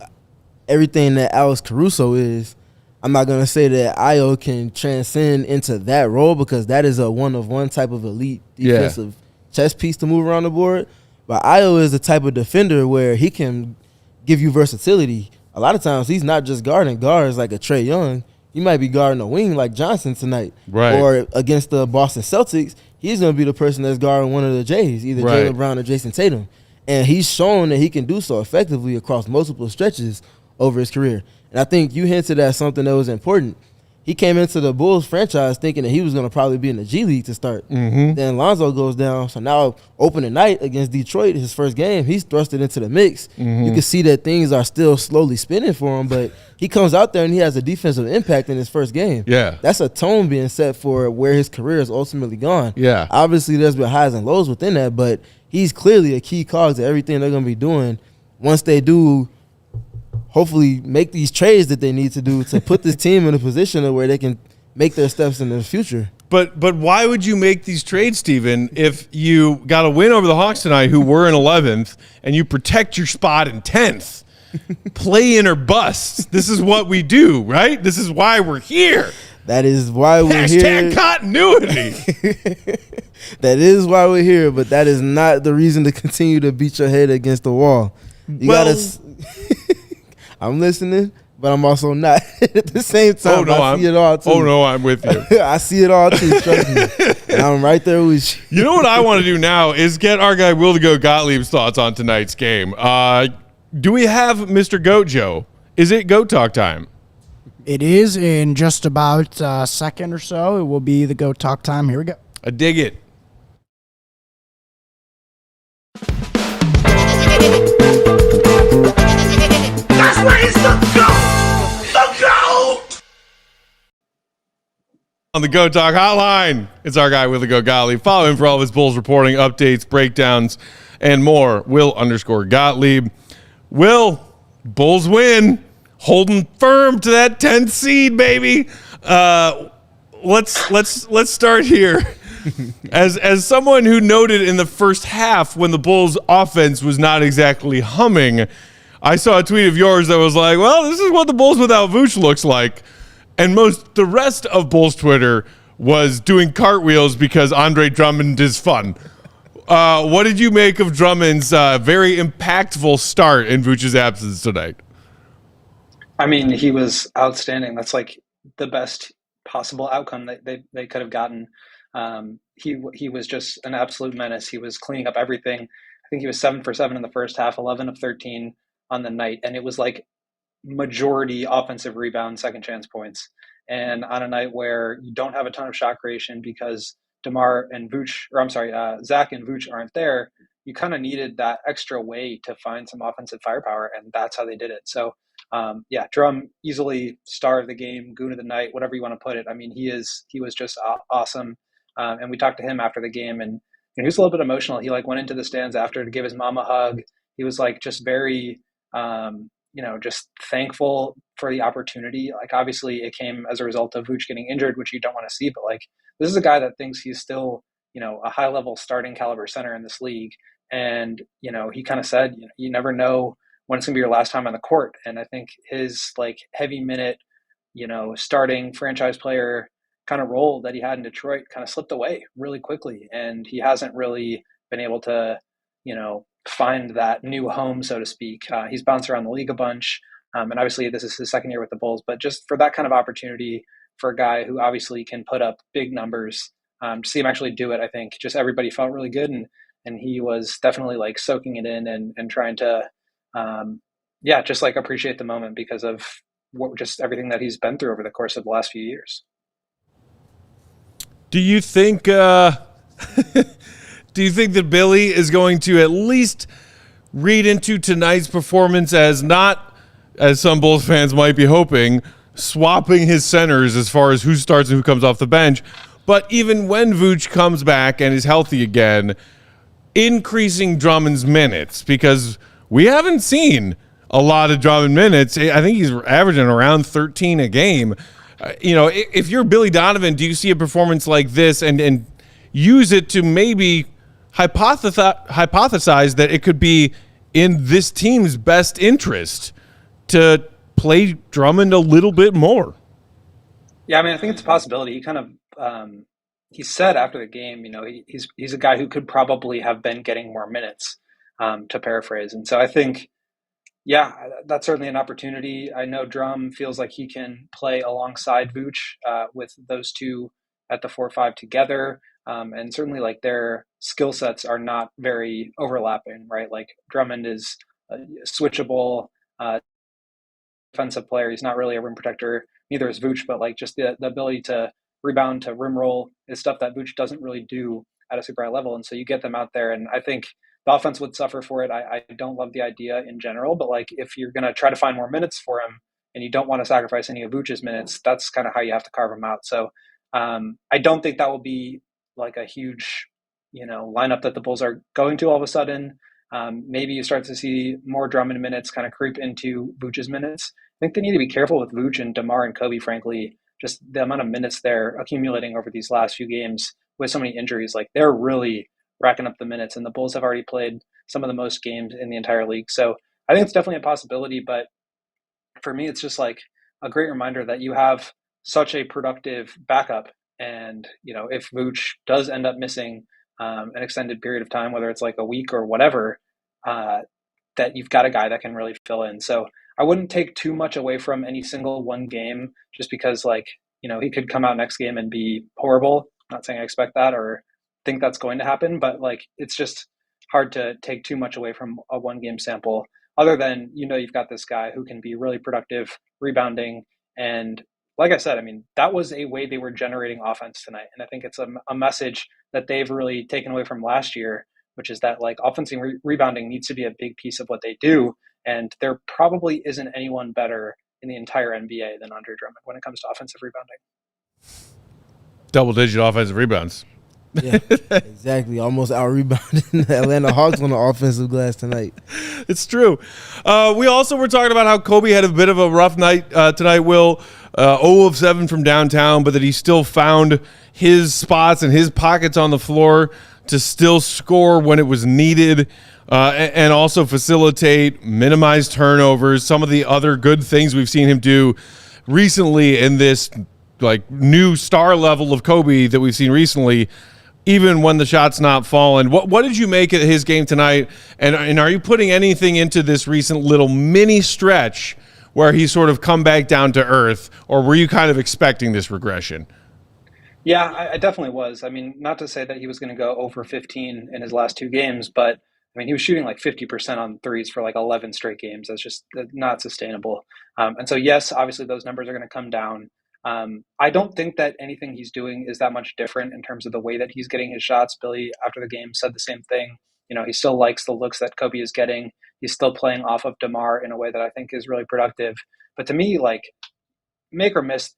everything that Alex Caruso is, I'm not going to say that Ayo can transcend into that role, because that is a one-of-one type of elite defensive chess piece to move around the board. But Ayo is the type of defender where he can give you versatility. A lot of times he's not just guarding guards like a Trae Young. He might be guarding a wing like Johnson tonight. Right. Or against the Boston Celtics, he's going to be the person that's guarding one of the Jays, either Right. Jaylen Brown or Jason Tatum. And he's shown that he can do so effectively across multiple stretches over his career. And I think you hinted at something that was important. He came into the Bulls franchise thinking that he was going to probably be in the G League to start. Then Lonzo goes down. So now opening night against Detroit, his first game, he's thrusted into the mix. You can see that things are still slowly spinning for him, but he comes out there and he has a defensive impact in his first game. Yeah. That's a tone being set for where his career is ultimately gone. Yeah. Obviously, there's been highs and lows within that, but he's clearly a key cog to everything they're going to be doing once they do hopefully make these trades that they need to do to put this team in a position where they can make their steps in the future. But why would you make these trades, Steven, if you got a win over the Hawks tonight, who were in 11th, and you protect your spot in 10th? Play in or bust. This is what we do, right? This is why we're here. That is why we're here. Hashtag continuity. That is why we're here, but that is not the reason to continue to beat your head against the wall. You gotta. I'm listening, but I'm also not at the same time. I see it all too. Oh no, I'm with you. I see it all too. Trust me, and I'm right there with you. You know what I want to do now is get our guy Will to Go Gottlieb's thoughts on tonight's game. Do we have Mr. Goat Joe? Is it Goat Talk time? It is in just about a second or so. It will be the Goat Talk time. Here we go. I dig it. That's where it's the GOAT! The GOAT! On the Go Talk hotline, it's our guy Will the Go Gottlieb. Follow him for all of his Bulls reporting, updates, breakdowns, and more. Will_Gottlieb. Will, Bulls win. Holding firm to that 10th seed, baby. Let's start here. As someone who noted in the first half when the Bulls offense was not exactly humming, I saw a tweet of yours that was like, well, this is what the Bulls without Vuce looks like. And the rest of Bulls Twitter was doing cartwheels because Andre Drummond is fun. What did you make of Drummond's very impactful start in Vuce's absence tonight? I mean, he was outstanding. That's like the best possible outcome that they could have gotten. He was just an absolute menace. He was cleaning up everything. I think he was 7 for 7 in the first half, 11 of 13 on the night, and it was like majority offensive rebound, second chance points. And on a night where you don't have a ton of shot creation because DeMar and Zach and Vuce aren't there, you kind of needed that extra way to find some offensive firepower, and that's how they did it. So, Drum easily star of the game, goon of the night, whatever you want to put it. I mean, he was just awesome. And we talked to him after the game, and he was a little bit emotional. He went into the stands after to give his mom a hug. He was just very, just thankful for the opportunity. Obviously it came as a result of Vuce getting injured, which you don't want to see, but this is a guy that thinks he's still, a high level starting caliber center in this league. And, he kind of said, you never know when it's gonna be your last time on the court. And I think his heavy minute, starting franchise player kind of role that he had in Detroit kind of slipped away really quickly. And he hasn't really been able to, find that new home, so to speak. He's bounced around the league a bunch. And obviously this is his second year with the Bulls, but just for that kind of opportunity for a guy who obviously can put up big numbers, to see him actually do it, I think just everybody felt really good. And he was definitely soaking it in and trying to, just appreciate the moment because of just everything that he's been through over the course of the last few years. Do you think do you think that Billy is going to at least read into tonight's performance as not, as some Bulls fans might be hoping, swapping his centers as far as who starts and who comes off the bench, but even when Vuce comes back and is healthy again, increasing Drummond's minutes? Because we haven't seen a lot of Drummond minutes. I think he's averaging around 13 a game. If you're Billy Donovan, do you see a performance like this and use it to maybe hypothesize that it could be in this team's best interest to play Drummond a little bit more? Yeah, I mean, I think it's a possibility. He kind of he said after the game, he's a guy who could probably have been getting more minutes, to paraphrase. And so I think, yeah, that's certainly an opportunity. I know Drum feels like he can play alongside Vuce with those two at the 4-5 together. And certainly their skill sets are not very overlapping, right? Drummond is a switchable defensive player. He's not really a rim protector. Neither is Vuce, but just the ability to rebound, to rim roll is stuff that Vuce doesn't really do at a super high level. And so you get them out there, and I think the offense would suffer for it. I don't love the idea in general, but if you're going to try to find more minutes for him and you don't want to sacrifice any of Vuce's minutes, that's kind of how you have to carve him out. So I don't think that will be a huge, lineup that the Bulls are going to all of a sudden. Maybe you start to see more Drummond minutes kind of creep into Vuce's minutes. I think they need to be careful with Vuce and DeMar and Coby, frankly, just the amount of minutes they're accumulating over these last few games with so many injuries, like they're really racking up the minutes, and the Bulls have already played some of the most games in the entire league. So I think it's definitely a possibility, but for me, it's just like a great reminder that you have such a productive backup. And, if Vooch does end up missing an extended period of time, whether it's like a week or whatever, that you've got a guy that can really fill in. So I wouldn't take too much away from any single one game just because he could come out next game and be horrible. I'm not saying I expect that or think that's going to happen, but it's just hard to take too much away from a one game sample other than, you've got this guy who can be really productive rebounding. And like I said, that was a way they were generating offense tonight. And I think it's a message that they've really taken away from last year, which is that offensive rebounding needs to be a big piece of what they do. And there probably isn't anyone better in the entire NBA than Andre Drummond when it comes to offensive rebounding. Double-digit offensive rebounds. Yeah, exactly. Almost out-rebounding the Atlanta Hawks on the offensive glass tonight. It's true. We also were talking about how Coby had a bit of a rough night tonight, Will. 0 of 7 from downtown, but that he still found his spots and his pockets on the floor to still score when it was needed, and also facilitate, minimize turnovers, some of the other good things we've seen him do recently in this new star level of Coby that we've seen recently, even when the shot's not falling. What did you make of his game tonight? And are you putting anything into this recent little mini stretch where he's sort of come back down to earth, or were you kind of expecting this regression? Yeah, I definitely was. Not to say that he was going to go over 15 in his last two games, but he was shooting 50% on threes for 11 straight games. That's just not sustainable. And so, yes, obviously those numbers are going to come down. I don't think that anything he's doing is that much different in terms of the way that he's getting his shots. Billy, after the game, said the same thing. He still likes the looks that Coby is getting. He's still playing off of DeMar in a way that I think is really productive. But to me, make or miss,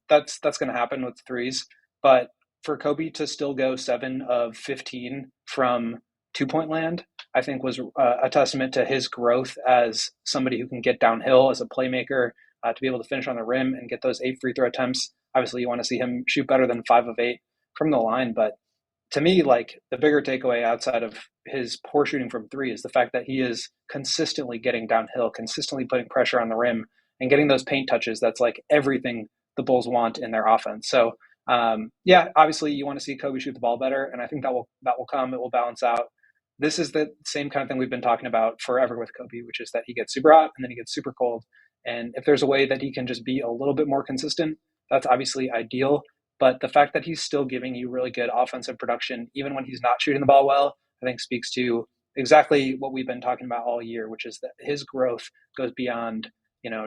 that's going to happen with threes. But for Coby to still go 7 of 15 from 2-point land, I think was a testament to his growth as somebody who can get downhill as a playmaker, to be able to finish on the rim and get those 8 free throw attempts. Obviously, you want to see him shoot better than 5 of 8 from the line. But to me, the bigger takeaway outside of his poor shooting from 3 is the fact that he is consistently getting downhill, consistently putting pressure on the rim and getting those paint touches. That's everything the Bulls want in their offense. So, obviously you want to see Coby shoot the ball better, and I think that will come. It will balance out. This is the same kind of thing we've been talking about forever with Coby, which is that he gets super hot and then he gets super cold. And if there's a way that he can just be a little bit more consistent, that's obviously ideal. But the fact that he's still giving you really good offensive production, even when he's not shooting the ball well, I think speaks to exactly what we've been talking about all year, which is that his growth goes beyond,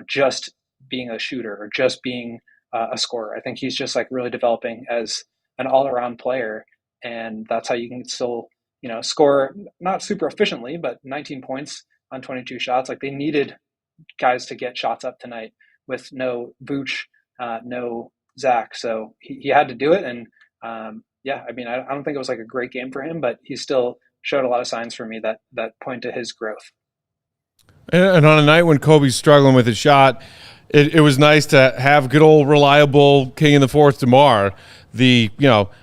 just being a shooter or just being a scorer. I think he's just really developing as an all-around player, and that's how you can still, score not super efficiently, but 19 points on 22 shots. They needed guys to get shots up tonight with no Vooch, no Zach, so he had to do it. And I don't think it was a great game for him, but he still showed a lot of signs for me that point to his growth. And on a night when Coby's struggling with his shot, it was nice to have good old reliable king in the fourth DeMar, the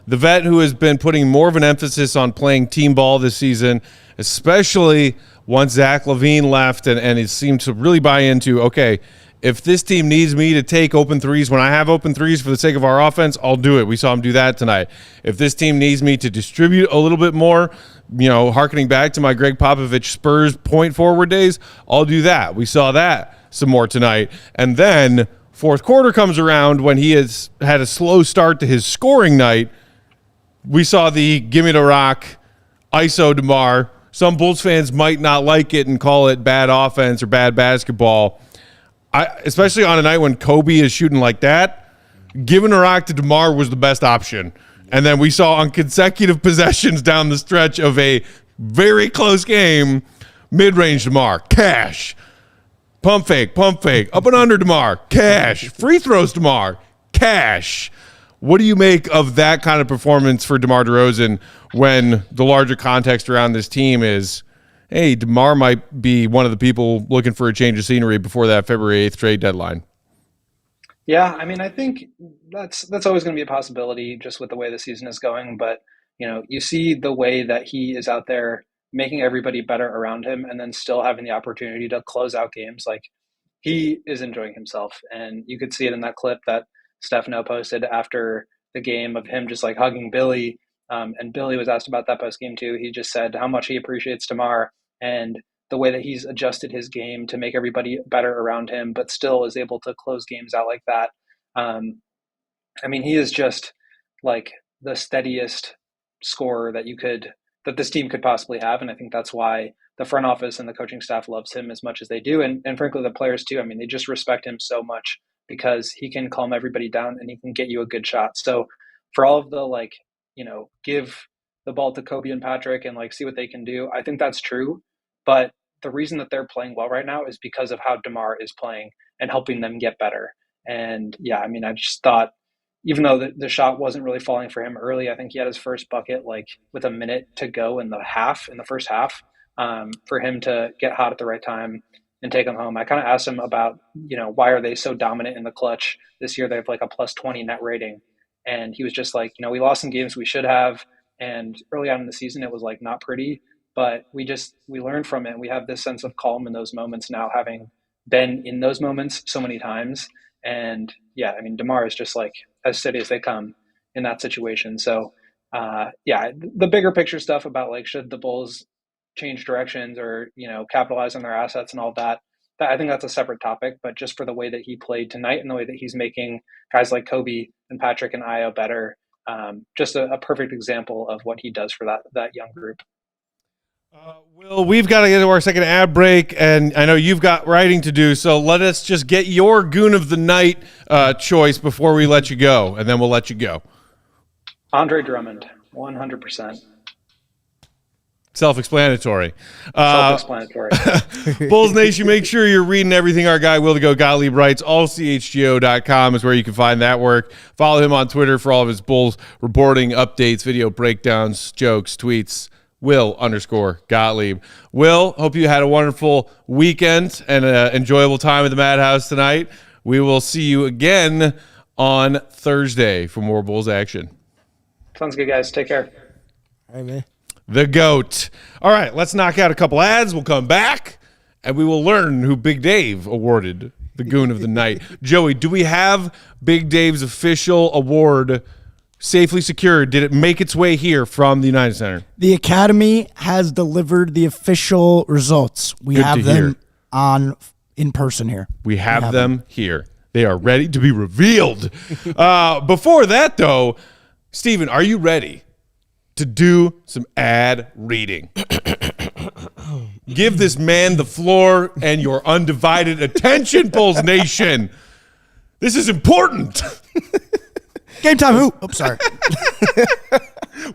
vet who has been putting more of an emphasis on playing team ball this season, especially once Zach LaVine left, and it seemed to really buy into, okay, if this team needs me to take open threes when I have open threes for the sake of our offense, I'll do it. We saw him do that tonight. If this team needs me to distribute a little bit more, hearkening back to my Greg Popovich Spurs point forward days, I'll do that. We saw that some more tonight. And then fourth quarter comes around when he has had a slow start to his scoring night. We saw the gimme the rock, ISO DeMar. Some Bulls fans might not like it and call it bad offense or bad basketball. Especially on a night when Coby is shooting like that, giving a rock to DeMar was the best option. And then we saw on consecutive possessions down the stretch of a very close game, mid-range DeMar, cash. Pump fake, up and under DeMar, cash. Free throws DeMar, cash. What do you make of that kind of performance for DeMar DeRozan when the larger context around this team is, hey, DeMar might be one of the people looking for a change of scenery before that February 8th trade deadline? Yeah, I mean, I think that's always going to be a possibility just with the way the season is going. But you see the way that he is out there making everybody better around him, and then still having the opportunity to close out games. Like he is enjoying himself, and you could see it in that clip that Stefano posted after the game of him just like hugging Billy. And Billy was asked about that post game too. He just said how much he appreciates DeMar and the way that he's adjusted his game to make everybody better around him, but still is able to close games out like that. I mean, he is just like the steadiest scorer that this team could possibly have. And I think that's why the front office and the coaching staff loves him as much as they do. And frankly, the players too. I mean, they just respect him so much because he can calm everybody down and he can get you a good shot. So for all of the give the ball to Coby and Patrick and see what they can do, I think that's true. But the reason that they're playing well right now is because of how DeMar is playing and helping them get better. And yeah, I mean, I just thought, even though the shot wasn't really falling for him early, I think he had his first bucket with a minute to go in the first half, for him to get hot at the right time and take him home. I kind of asked him about, why are they so dominant in the clutch this year? They have a plus 20 net rating. And he was just like, we lost some games we should have. And early on in the season, it was not pretty, but we learned from it. We have this sense of calm in those moments now, having been in those moments so many times. And yeah, I mean, DeMar is just as steady as they come in that situation. So yeah, the bigger picture stuff about should the Bulls change directions or, capitalize on their assets and all that, I think that's a separate topic. But just for the way that he played tonight and the way that he's making guys like Coby and Patrick and Ayo better, just a perfect example of what he does for that young group. Will, we've got to get to our second ad break, and I know you've got writing to do, so let us just get your Goon of the Night choice before we let you go, and then we'll let you go. Andre Drummond, 100%. Self-explanatory. Self-explanatory. Bulls Nation, make sure you're reading everything our guy Will the Go Gottlieb writes. AllCHGO.com is where you can find that work. Follow him on Twitter for all of his Bulls reporting, updates, video breakdowns, jokes, tweets. Will_Gottlieb. Will, hope you had a wonderful weekend and an enjoyable time at the Madhouse tonight. We will see you again on Thursday for more Bulls action. Sounds good, guys. Take care. All right, man. The GOAT. All right, let's knock out a couple ads. We'll come back, and we will learn who Big Dave awarded the Goon of the Night. Joey, do we have Big Dave's official award safely secured? Did it make its way here from the United Center? The Academy has delivered the official results. We Good have to them hear. in person here. We have them here. They are ready to be revealed. Before that, though, Steven, are you ready to do some ad reading? Give this man the floor and your undivided attention, Bulls Nation. This is important. Game time, who? Oops, sorry.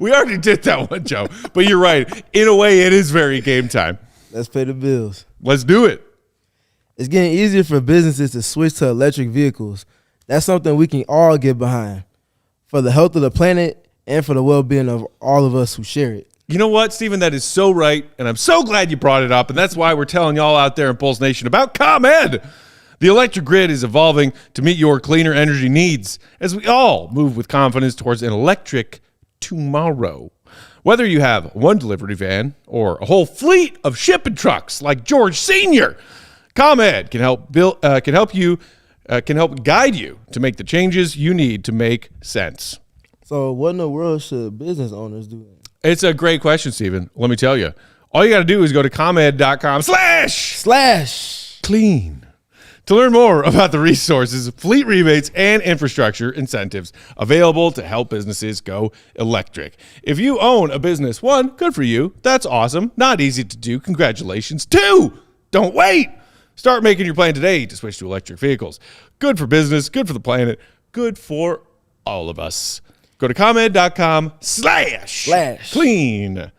We already did that one, Joe. But you're right. In a way, it is very game time. Let's pay the bills. Let's do it. It's getting easier for businesses to switch to electric vehicles. That's something we can all get behind for the health of the planet and for the well-being of all of us who share it. You know what, Steven? That is so right, and I'm so glad you brought it up, and that's why we're telling y'all out there in Bulls Nation about ComEd. The electric grid is evolving to meet your cleaner energy needs as we all move with confidence towards an electric tomorrow. Whether you have one delivery van or a whole fleet of shipping trucks like George Sr., ComEd can help guide you to make the changes you need to make sense. So what in the world should business owners do? It's a great question, Steven. Let me tell you. All you got to do is go to ComEd.com/clean to learn more about the resources, fleet rebates, and infrastructure incentives available to help businesses go electric. If you own a business, 1, good for you. That's awesome. Not easy to do. Congratulations. 2, don't wait. Start making your plan today to switch to electric vehicles. Good for business, good for the planet, good for all of us. Go to ComEd.com/clean.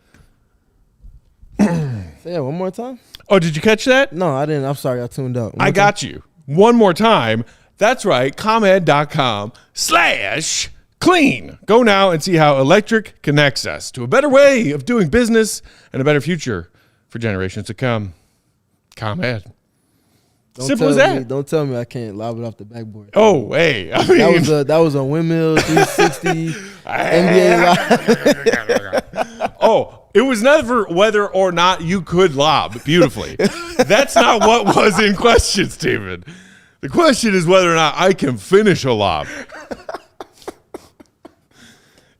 Say that one more time. Oh, did you catch that? No, I didn't. I'm sorry. I tuned out. I got you. One more time. That's right. ComEd.com/clean. Go now and see how electric connects us to a better way of doing business and a better future for generations to come. ComEd. Simple as that. Don't tell me I can't lob it off the backboard. Oh, hey. I mean, That was a windmill 360 NBA live. oh, it was never whether or not you could lob beautifully. That's not what was in question, Steven. The question is whether or not I can finish a lob.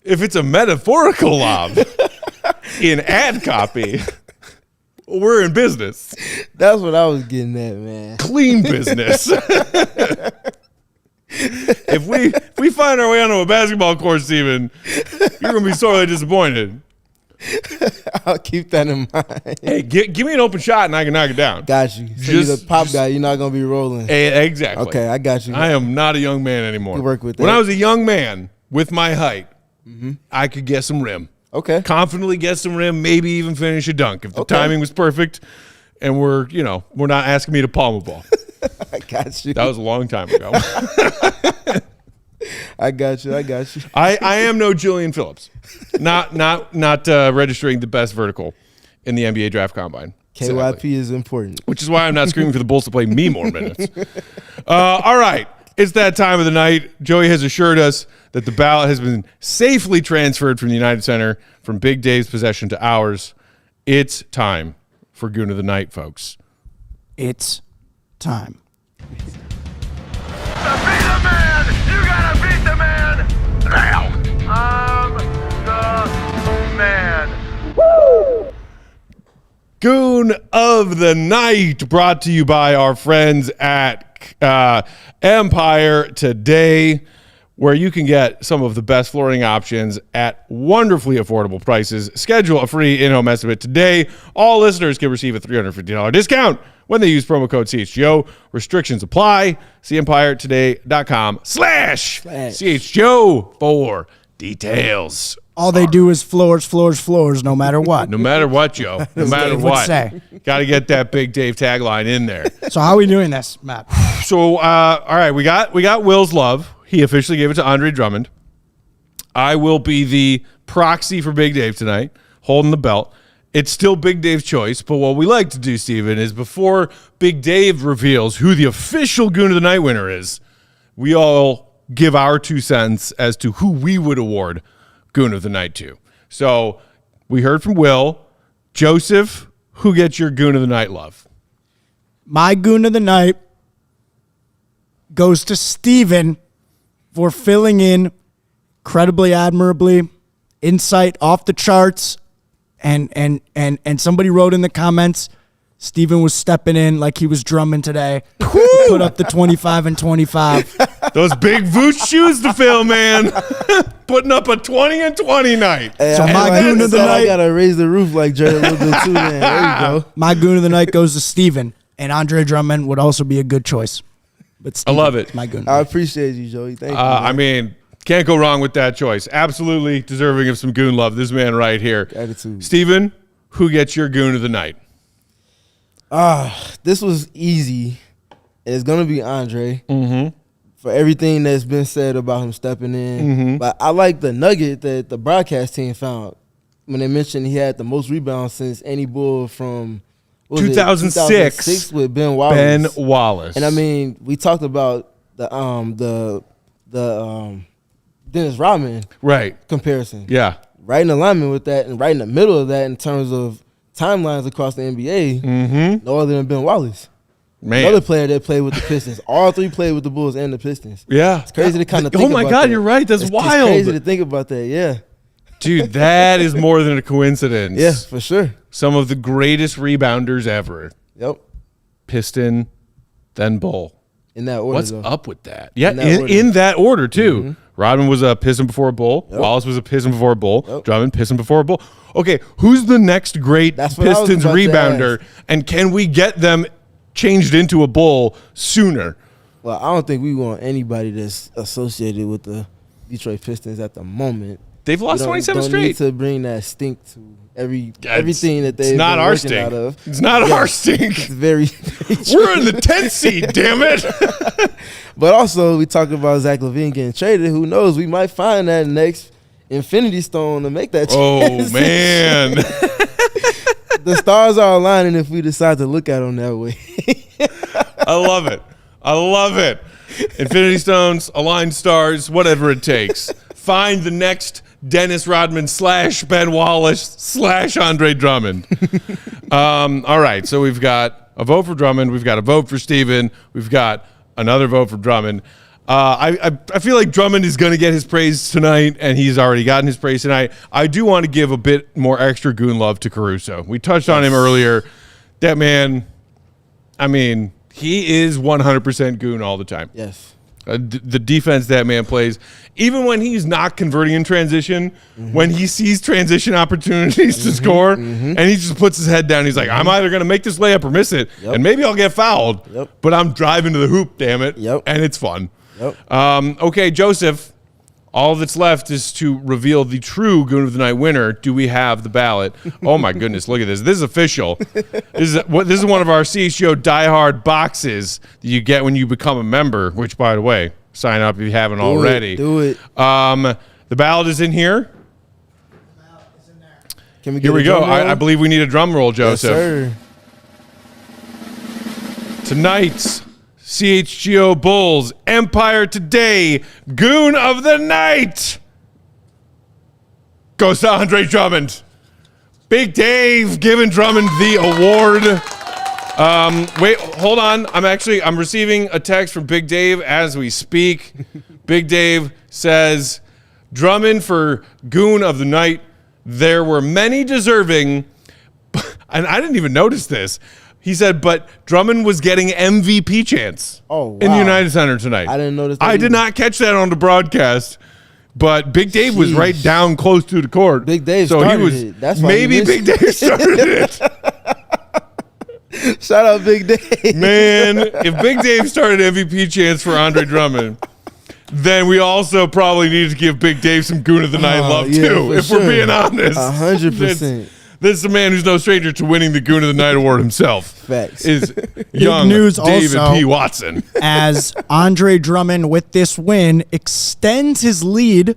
If it's a metaphorical lob in ad copy, we're in business. That's what I was getting at, man. Clean business. If we find our way onto a basketball court, Steven, you're going to be sorely disappointed. I'll keep that in mind. Hey, give me an open shot and I can knock it down. Got you. So you're the pop guy. You're not going to be rolling. Hey, exactly. Okay, I got you. I am not a young man anymore. You work with that. When I was a young man with my height, I could get some rim. Okay. Confidently get some rim, maybe even finish a dunk if the Okay. timing was perfect and we're not asking me to palm a ball. I got you. That was a long time ago. I got you. I am no Julian Phillips. Not registering the best vertical in the NBA draft combine. KYP Sadly. is important. Which is why I'm not screaming for the Bulls to play me more minutes. All right. It's that time of the night. Joey has assured us that the ballot has been safely transferred from the United Center from Big Dave's possession to ours. It's time for Goon of the Night, folks. It's time. To be the man, you gotta beat the man. Now, I'm the man. Goon of the Night, brought to you by our friends at Empire Today, where you can get some of the best flooring options at wonderfully affordable prices. Schedule a free in-home estimate today. All listeners can receive a $350 discount when they use promo code CHGO. Restrictions apply. See EmpireToday.com/CHGO for details. All they do is floors, no matter what. No matter what, Joe. No matter Dave would what. say. Got to get that Big Dave tagline in there. So how are we doing this, Matt? So, all right, we got Will's love. He officially gave it to Andre Drummond. I will be the proxy for Big Dave tonight, holding the belt. It's still Big Dave's choice, but what we like to do, Steven, is before Big Dave reveals who the official Goon of the Night winner is, we all give our 2 cents as to who we would award Goon of the Night to. So we heard from Will. Joseph, who gets your Goon of the Night love? My Goon of the Night goes to Steven for filling in incredibly admirably, insight off the charts, and somebody wrote in the comments, Steven was stepping in like he was Drummond today. Put up the 25 and 25. Those big Vuce shoes to fill, man. Putting up a 20 and 20 night. Hey, So my Goon of the I Night, gotta raise the roof like Jerry a little bit too, man. There you go. my Goon of the Night goes to Steven, and Andre Drummond would also be a good choice. But Steven, love it. My Goon. I appreciate you, Joey. Thank you. I mean, can't go wrong with that choice. Absolutely deserving of some Goon love. This man right here. Gratitude. Steven, who gets your Goon of the Night? This was easy. It's gonna be Andre for everything that's been said about him stepping in. But I like the nugget that the broadcast team found when they mentioned he had the most rebounds since any Bull from what was it, 2006 with Ben Wallace. Ben Wallace. And I mean, we talked about the Dennis Rodman right. comparison. Yeah. Right in alignment with that, and right in the middle of that in terms of timelines across the NBA. No other than Ben Wallace. Man. Another player that played with the Pistons. All three played with the Bulls and the Pistons. Yeah. It's crazy to kind of think about Oh, my God, that. you're right. That's It's wild. crazy to think about that, yeah. Dude, that is more than a coincidence. Yeah, for sure. Some of the greatest rebounders ever. Yep. Piston, then Bull. In that order, What's though. up with that? Yeah, that order. in that order, too. Rodman was a Piston before a Bull. Wallace was a Piston before a Bull. Drummond, Piston before a Bull. Okay, who's the next great That's what I was Pistons about to rebounder, and can we get them changed into a Bull sooner? Well, I don't think we want anybody that's associated with the Detroit Pistons at the moment. They've lost We 27 don't straight. need to bring that stink to everything that they've It's not been our working stink. out of. It's not our stink. It's very, We're in the 10th seed, damn it. But also, we talked about Zach LaVine getting traded. Who knows? We might find that next Infinity Stone to make that Oh, transition. man. The stars are aligning if we decide to look at them that way. I love it. I love it. Infinity Stones, aligned stars, whatever it takes. Find the next Dennis Rodman / Ben Wallace / Andre Drummond. All right, so we've got a vote for Drummond. We've got a vote for Steven. We've got another vote for Drummond. I feel like Drummond is going to get his praise tonight, and he's already gotten his praise tonight. I do want to give a bit more extra Goon love to Caruso. We touched on him earlier. That man, I mean, he is 100% Goon all the time. Yes. The defense that man plays, even when he's not converting in transition, when he sees transition opportunities to score, and he just puts his head down, he's like, I'm either going to make this layup or miss it, and maybe I'll get fouled, but I'm driving to the hoop, damn it, and it's fun. Okay, Joseph, all that's left is to reveal the true Goon of the Night winner. Do we have the ballot? Oh, my goodness, look at this. This is official. This is one of our CHGO diehard boxes that you get when you become a member, which, by the way, sign up if you haven't already. Do it. The ballot is in here. Can we get Here we a go. drum roll? I believe we need a drum roll, Joseph. Yes, sir. Tonight's CHGO Bulls Empire Today Goon of the Night goes to Andre Drummond. Big Dave giving Drummond the award. Wait, hold on. I'm receiving a text from Big Dave as we speak. Big Dave says, Drummond for Goon of the Night. There were many deserving, and I didn't even notice this. He said, but Drummond was getting MVP chance in the United Center tonight. I didn't notice that I did either. not catch that on the broadcast, but Big Dave was right down close to the court. Big Dave so started he was, it. That's why maybe he missed Big Dave started it. Shout out Big Dave. Man, if Big Dave started MVP chance for Andre Drummond, then we also probably need to give Big Dave some Goon of the Night love, too, if we're being honest. 100%. This is a man who's no stranger to winning the Goon of the Night award himself. Facts. Is young news David also, P. Watson. As Andre Drummond, with this win, extends his lead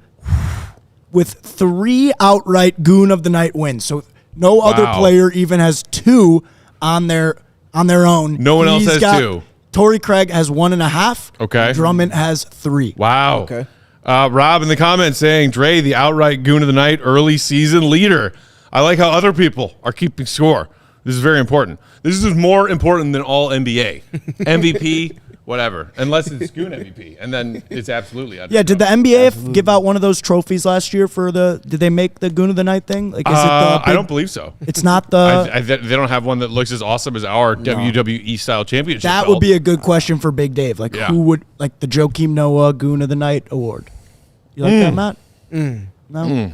with 3 outright Goon of the Night wins. So no other player even has 2 on their own. No one else has 2. Torrey Craig has 1.5. Okay. Drummond has 3. Wow. Okay. Rob in the comments saying, Dre, the outright Goon of the Night early season leader. I like how other people are keeping score. This is very important. This is more important than all NBA. MVP, whatever. Unless it's Goon MVP. And then it's absolutely under. Yeah, did the NBA give out one of those trophies last year for did they make the Goon of the Night thing? Like, is it the I don't believe so. It's not the... They don't have one that looks as awesome as our WWE style championship That belt. would be a good question for Big Dave. Like, who would, like the Joakim Noah Goon of the Night award? You like that, Matt? No?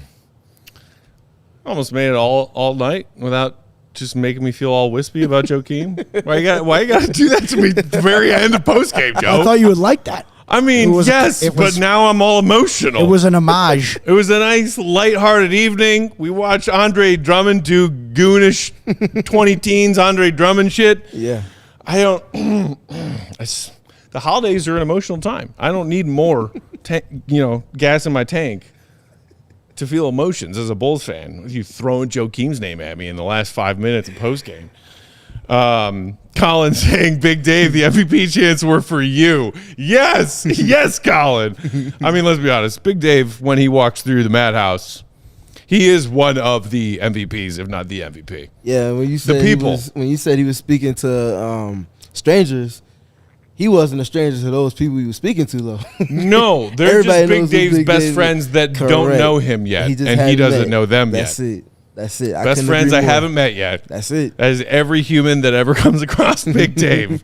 Almost made it all night without just making me feel all wispy about Joakim. Why you got to do that to me at the very end of postgame, Joe? I thought you would like that. I mean, but now I'm all emotional. It was an homage. It was a nice, lighthearted evening. We watched Andre Drummond do goonish 20 teens Andre Drummond shit. Yeah. I don't. The holidays are an emotional time. I don't need more, gas in my tank to feel emotions as a Bulls fan. You throwing Joakim's name at me in the last 5 minutes of postgame. Colin saying, Big Dave, the MVP chants were for you. Yes, yes, Colin. I mean, let's be honest. Big Dave, when he walks through the madhouse, he is one of the MVPs, if not the MVP. Yeah, when you said the he was speaking to strangers, he wasn't a stranger to those people he was speaking to, though. No, they're just Big Dave's best friends that don't know him yet, and he doesn't know them yet. That's it. Best friends I haven't met yet. That's it. That is every human that ever comes across Big Dave,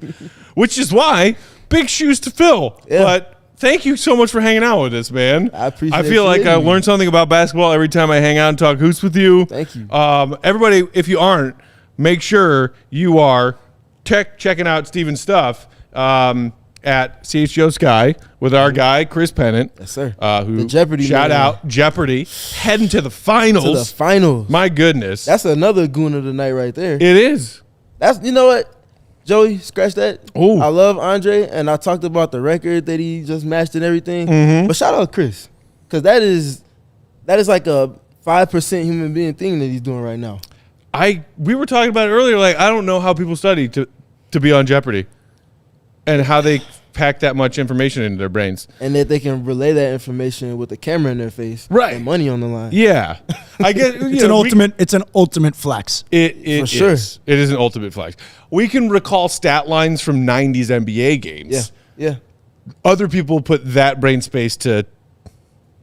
which is why big shoes to fill. Yeah. But thank you so much for hanging out with us, man. I appreciate it. I feel like I learn something about basketball every time I hang out and talk hoops with you. Thank you. Everybody, if you aren't, make sure you are checking out Steven's stuff at CHGO Sky with our guy, Chris Pennant. Yes, sir. Who The Jeopardy shout man. out Jeopardy. Heading to the finals. To the finals. My goodness. That's another Goon of the Night right there. It is. That's, you know what, Joey, scratch that. Ooh. I love Andre, and I talked about the record that he just matched and everything. Mm-hmm. But shout out Chris, because that is like a 5% human being thing that he's doing right now. We were talking about it earlier. Like, I don't know how people study to be on Jeopardy. and how they pack that much information into their brains. And that they can relay that information with the camera in their face, Right. and money on the line. Yeah, I get It's an ultimate flex. It For sure. is. It is an ultimate flex. We can recall stat lines from 90s NBA games. Yeah. Other people put that brain space to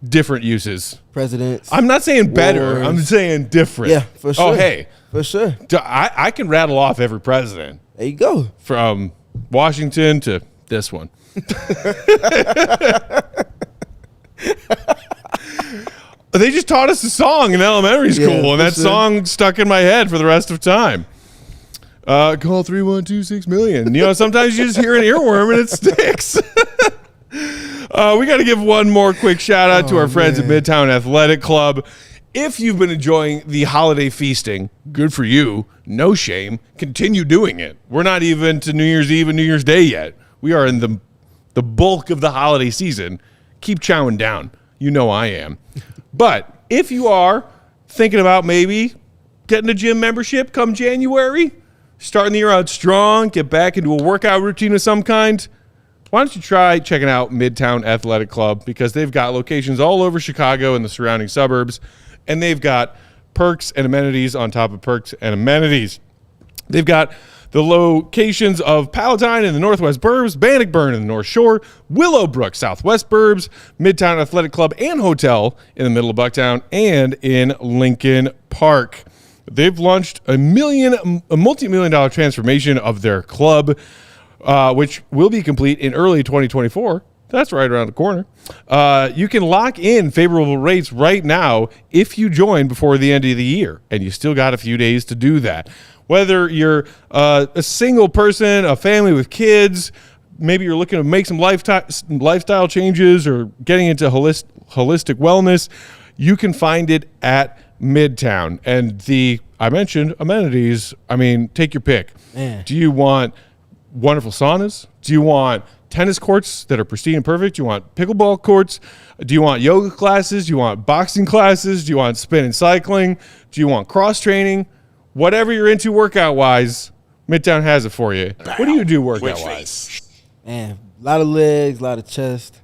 different uses. Presidents. I'm not saying better. Wars. I'm saying different. Yeah, for sure. Oh, hey. For sure. I can rattle off every president There you go. from Washington to this one. They just taught us a song in elementary school, Yeah, and that for sure. song stuck in my head for the rest of time. Call 312-6 million. You know, sometimes you just hear an earworm and it sticks. We got to give one more quick shout out to our friends at Midtown Athletic Club. If you've been enjoying the holiday feasting, good for you. No shame. Continue doing it. We're not even to New Year's Eve and New Year's Day yet. We are in the bulk of the holiday season. Keep chowing down. You know I am. But if you are thinking about maybe getting a gym membership come January, starting the year out strong, get back into a workout routine of some kind, why don't you try checking out Midtown Athletic Club, because they've got locations all over Chicago and the surrounding suburbs, and they've got perks and amenities on top of perks and amenities. They've got the locations of Palatine in the Northwest Burbs, Bannockburn in the North Shore, Willowbrook, Southwest Burbs, Midtown Athletic Club and Hotel in the middle of Bucktown, and in Lincoln Park. They've launched a multi-million-dollar transformation of their club, which will be complete in early 2024. That's right around the corner. You can lock in favorable rates right now if you join before the end of the year, and you still got a few days to do that. Whether you're a single person, a family with kids, maybe you're looking to make some lifestyle changes or getting into holistic wellness, you can find it at Midtown. And I mentioned amenities. I mean, take your pick. Man. Do you want wonderful saunas? Do you want tennis courts that are pristine and perfect? Do you want pickleball courts? Do you want yoga classes? Do you want boxing classes? Do you want spin and cycling? Do you want cross training? Whatever you're into workout-wise, Midtown has it for you. What do you do workout-wise? Man, a lot of legs, a lot of chest,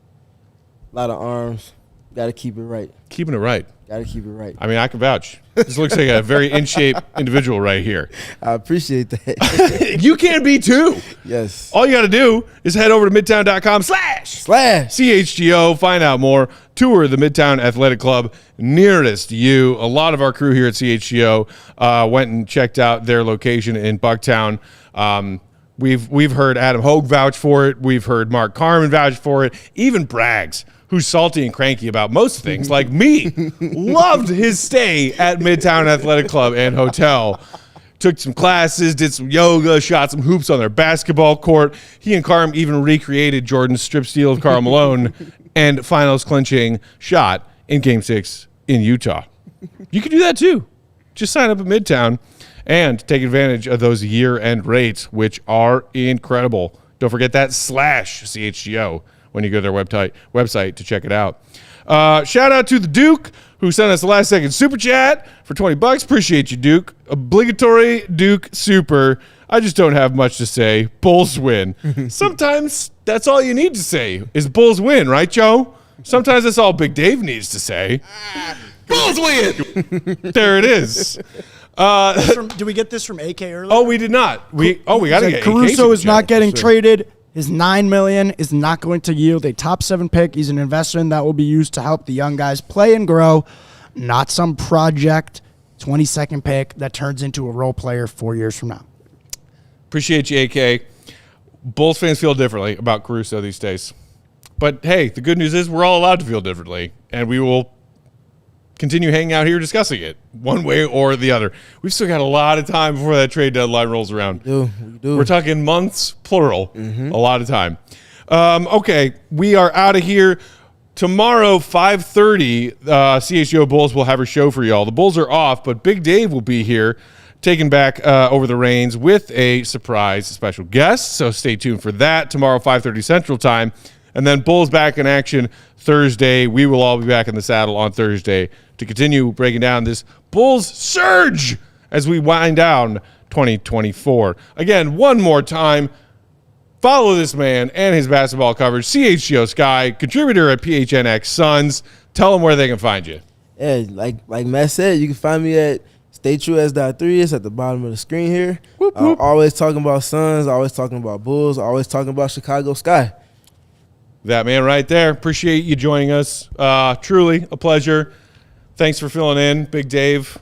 a lot of arms. Got to keep it right. Keeping it right. Got to keep it right. I mean, I can vouch. This looks like a very in-shape individual right here. I appreciate that. You can be too. Yes. All you got to do is head over to midtown.com/CHGO. Find out more. Tour the Midtown Athletic Club nearest you. A lot of our crew here at CHGO went and checked out their location in Bucktown. We've heard Adam Hogue vouch for it. We've heard Mark Carman vouch for it. Even Braggs, who's salty and cranky about most things, like me, loved his stay at Midtown Athletic Club and Hotel. Took some classes, did some yoga, shot some hoops on their basketball court. He and Carm even recreated Jordan's strip steal of Karl Malone and finals clinching shot in Game 6 in Utah. You can do that too. Just sign up at Midtown and take advantage of those year-end rates, which are incredible. Don't forget that /CHGO when you go to their website to check it out. Shout out to the Duke, who sent us the last second super chat for $20. Appreciate you, Duke. Obligatory Duke super. I just don't have much to say. Bulls win. Sometimes that's all you need to say is Bulls win, right, Joe? Sometimes that's all Big Dave needs to say. Bulls win. There it is. Did we get this from AK earlier? Oh, we did not. We got to get Caruso AK is not super getting chat. traded. His $9 million is not going to yield a top 7 pick. He's an investment that will be used to help the young guys play and grow, not some project 22nd pick that turns into a role player 4 years from now. Appreciate you, AK. Bulls fans feel differently about Caruso these days. But hey, the good news is we're all allowed to feel differently, and we will continue hanging out here discussing it one way or the other. We've still got a lot of time before that trade deadline rolls around. We do. We're talking months, plural, a lot of time. Okay, we are out of here. Tomorrow, 5:30, CHGO Bulls will have a show for y'all. The Bulls are off, but Big Dave will be here taking back over the reins with a surprise special guest. So stay tuned for that tomorrow, 5:30 Central Time. And then Bulls back in action Thursday. We will all be back in the saddle on Thursday to continue breaking down this Bulls surge as we wind down 2024. Again, one more time, Follow this man and his basketball coverage, CHGO Sky, contributor at PHNX Suns. Tell them where they can find you. Yeah, like Matt said, you can find me at StayTrueS.3. It's at the bottom of the screen here. Whoop, whoop. Always talking about Suns, always talking about Bulls, always talking about Chicago Sky. That man right there. Appreciate you joining us. Truly a pleasure. Thanks for filling in, Big Dave.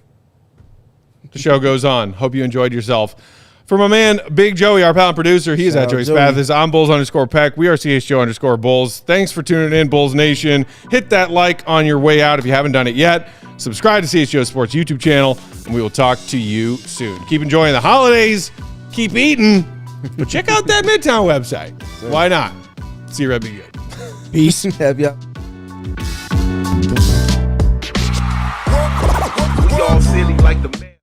The show goes on. Hope you enjoyed yourself. For my man, Big Joey, our pal and producer, he is at Shout out Joey Joey. Spathis. I'm Bulls_Peck. We are CHGO_Bulls. Thanks for tuning in, Bulls Nation. Hit that like on your way out if you haven't done it yet. Subscribe to CHGO Sports YouTube channel, and we will talk to you soon. Keep enjoying the holidays. Keep eating. But check out that Midtown website. Why not? See you, Red. Be good. Peace. Have y'all. We all silly like the man.